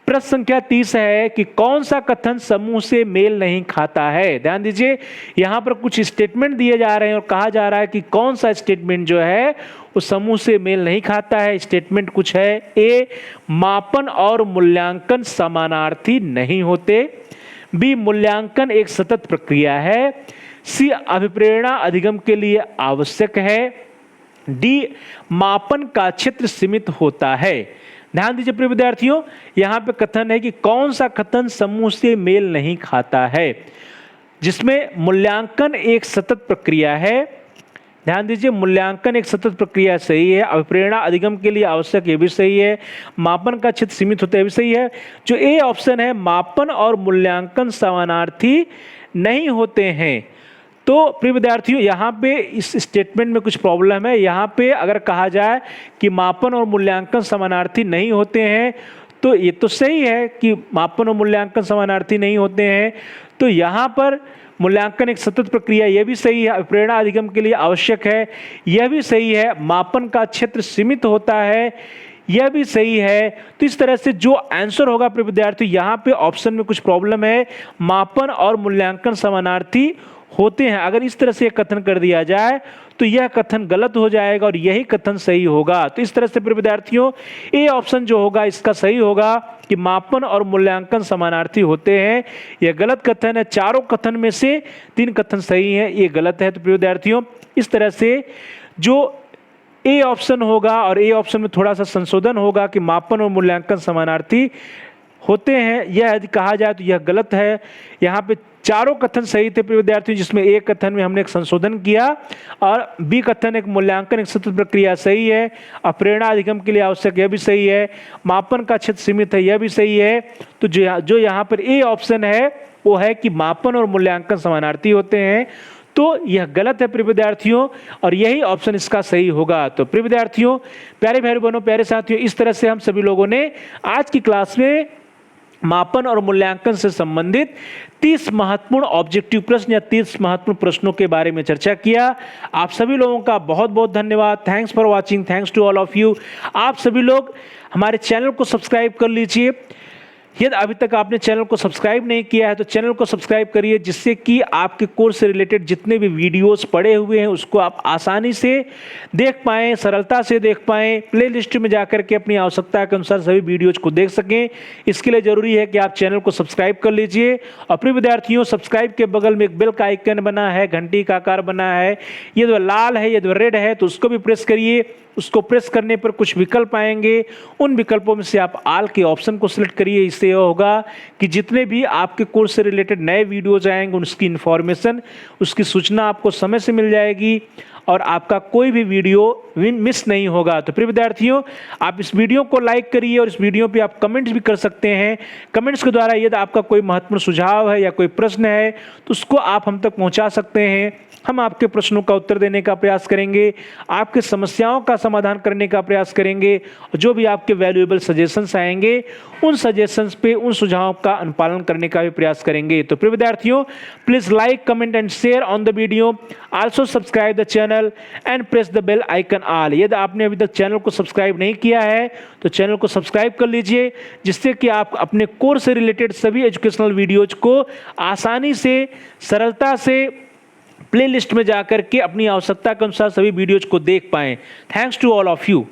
प्रश्न संख्या 30 है कि कौन सा कथन समूह से मेल नहीं खाता है। ध्यान दीजिए, यहां पर कुछ स्टेटमेंट दिए जा रहे हैं और कहा जा रहा है कि कौन सा स्टेटमेंट जो है वो समूह से मेल नहीं खाता है। स्टेटमेंट कुछ है। ए, मापन और मूल्यांकन समानार्थी नहीं होते। बी, मूल्यांकन एक सतत प्रक्रिया है। सी, अभिप्रेरणा अधिगम के लिए आवश्यक है। डी, मापन का क्षेत्र सीमित होता है। ध्यान दीजिए प्रिय विद्यार्थियों, यहां पे कथन है कि कौन सा कथन समूह से मेल नहीं खाता है, जिसमें मूल्यांकन एक सतत प्रक्रिया है। ध्यान दीजिए, मूल्यांकन एक सतत प्रक्रिया सही है। अभिप्रेरणा अधिगम के लिए आवश्यक, ये भी सही है। मापन का क्षेत्र सीमित होता है, ये भी सही है। जो ए ऑप्शन है, मापन और मूल्यांकन समानार्थी नहीं होते हैं। तो प्रिय विद्यार्थियों, यहाँ पे इस स्टेटमेंट में कुछ प्रॉब्लम है। यहाँ पे अगर कहा जाए कि मापन और मूल्यांकन समानार्थी नहीं होते हैं, तो ये तो सही है कि मापन और मूल्यांकन समानार्थी नहीं होते हैं। तो यहाँ पर मूल्यांकन एक सतत प्रक्रिया, यह भी सही है। प्रेरणा अधिगम के लिए आवश्यक है, यह भी सही है। मापन का क्षेत्र सीमित होता है, यह भी सही है। तो इस तरह से जो आंसर होगा प्रिय विद्यार्थी, यहाँ पे ऑप्शन में कुछ प्रॉब्लम है। मापन और मूल्यांकन समानार्थी होते हैं, अगर इस तरह से कथन कर दिया जाए तो यह कथन गलत हो जाएगा और यही कथन सही होगा। तो इस तरह से प्रिय विद्यार्थियों, ए ऑप्शन जो होगा इसका सही होगा कि मापन और मूल्यांकन समानार्थी होते हैं। यह गलत कथन है। चारों कथन में से 3 कथन सही है, ये गलत है। तो प्रिय विद्यार्थियों, इस तरह से जो ए ऑप्शन होगा और ए ऑप्शन में थोड़ा सा संशोधन होगा कि मापन और मूल्यांकन समानार्थी होते हैं, यह यदि कहा जाए तो यह गलत है। यहाँ पे चारों कथन सही थे प्रिय विद्यार्थियों, जिसमें ए कथन में हमने एक संशोधन किया और बी कथन एक मूल्यांकन एक सतत प्रक्रिया सही है। अप्रेरणा अधिगम के लिए आवश्यक, यह भी सही है। मापन का क्षेत्र सीमित है, यह भी सही है। तो जो यहाँ पर ए ऑप्शन है वो है कि मापन और मूल्यांकन समानार्थी होते हैं, तो यह गलत है प्रिय विद्यार्थियों, और यही ऑप्शन इसका सही होगा। तो प्रिय विद्यार्थियों, प्यारे भाई बहनों, प्यारे साथियों, इस तरह से हम सभी लोगों ने आज की क्लास में मापन और मूल्यांकन से संबंधित 30 महत्वपूर्ण ऑब्जेक्टिव प्रश्न या 30 महत्वपूर्ण प्रश्नों के बारे में चर्चा किया। आप सभी लोगों का बहुत बहुत धन्यवाद। Thanks for watching, thanks to all of you. आप सभी लोग हमारे चैनल को सब्सक्राइब कर लीजिए। यदि अभी तक आपने चैनल को सब्सक्राइब नहीं किया है तो चैनल को सब्सक्राइब करिए, जिससे कि आपके कोर्स से रिलेटेड जितने भी वीडियोस पड़े हुए हैं उसको आप आसानी से देख पाएँ, सरलता से देख पाएँ। प्लेलिस्ट में जाकर के अपनी आवश्यकता के अनुसार सभी वीडियोज को देख सकें। इसके लिए ज़रूरी है कि आप चैनल को सब्सक्राइब कर लीजिए। और प्रिय विद्यार्थियों, सब्सक्राइब के बगल में एक बेल का आइकन बना है, घंटी का आकार बना है, ये जो लाल है, ये जो रेड है, तो उसको भी प्रेस करिए। उसको प्रेस करने पर कुछ विकल्प आएंगे, उन विकल्पों में से आप ऑल के ऑप्शन को सिलेक्ट करिए। इससे यह होगा कि जितने भी आपके कोर्स से रिलेटेड नए वीडियोज आएंगे उसकी इन्फॉर्मेशन, उसकी सूचना आपको समय से मिल जाएगी और आपका कोई भी वीडियो मिस नहीं होगा। तो प्रिय विद्यार्थियों, आप इस वीडियो को लाइक करिए और इस वीडियो पे आप कमेंट्स भी कर सकते हैं। कमेंट्स के द्वारा यदि आपका कोई महत्वपूर्ण सुझाव है या कोई प्रश्न है तो उसको आप हम तक पहुंचा सकते हैं। हम आपके प्रश्नों का उत्तर देने का प्रयास करेंगे, आपके समस्याओं का समाधान करने का प्रयास करेंगे, और जो भी आपके वैल्यूएबल सजेशंस आएंगे उन सजेशंस पे, उन सुझावों का अनुपालन करने का भी प्रयास करेंगे। तो प्रिय विद्यार्थियों, please like, comment and share on the video. Also subscribe the channel and press the bell icon all. यदि आपने अभी तक चैनल को सब्सक्राइब नहीं किया है तो चैनल को सब्सक्राइब कर लीजिए, जिससे कि आप अपने कोर्स से रिलेटेड सभी एजुकेशनल वीडियोज को आसानी से, सरलता से प्लेलिस्ट में जाकर के अपनी आवश्यकता के अनुसार सभी वीडियोज को देख पाएं। Thanks to all of you.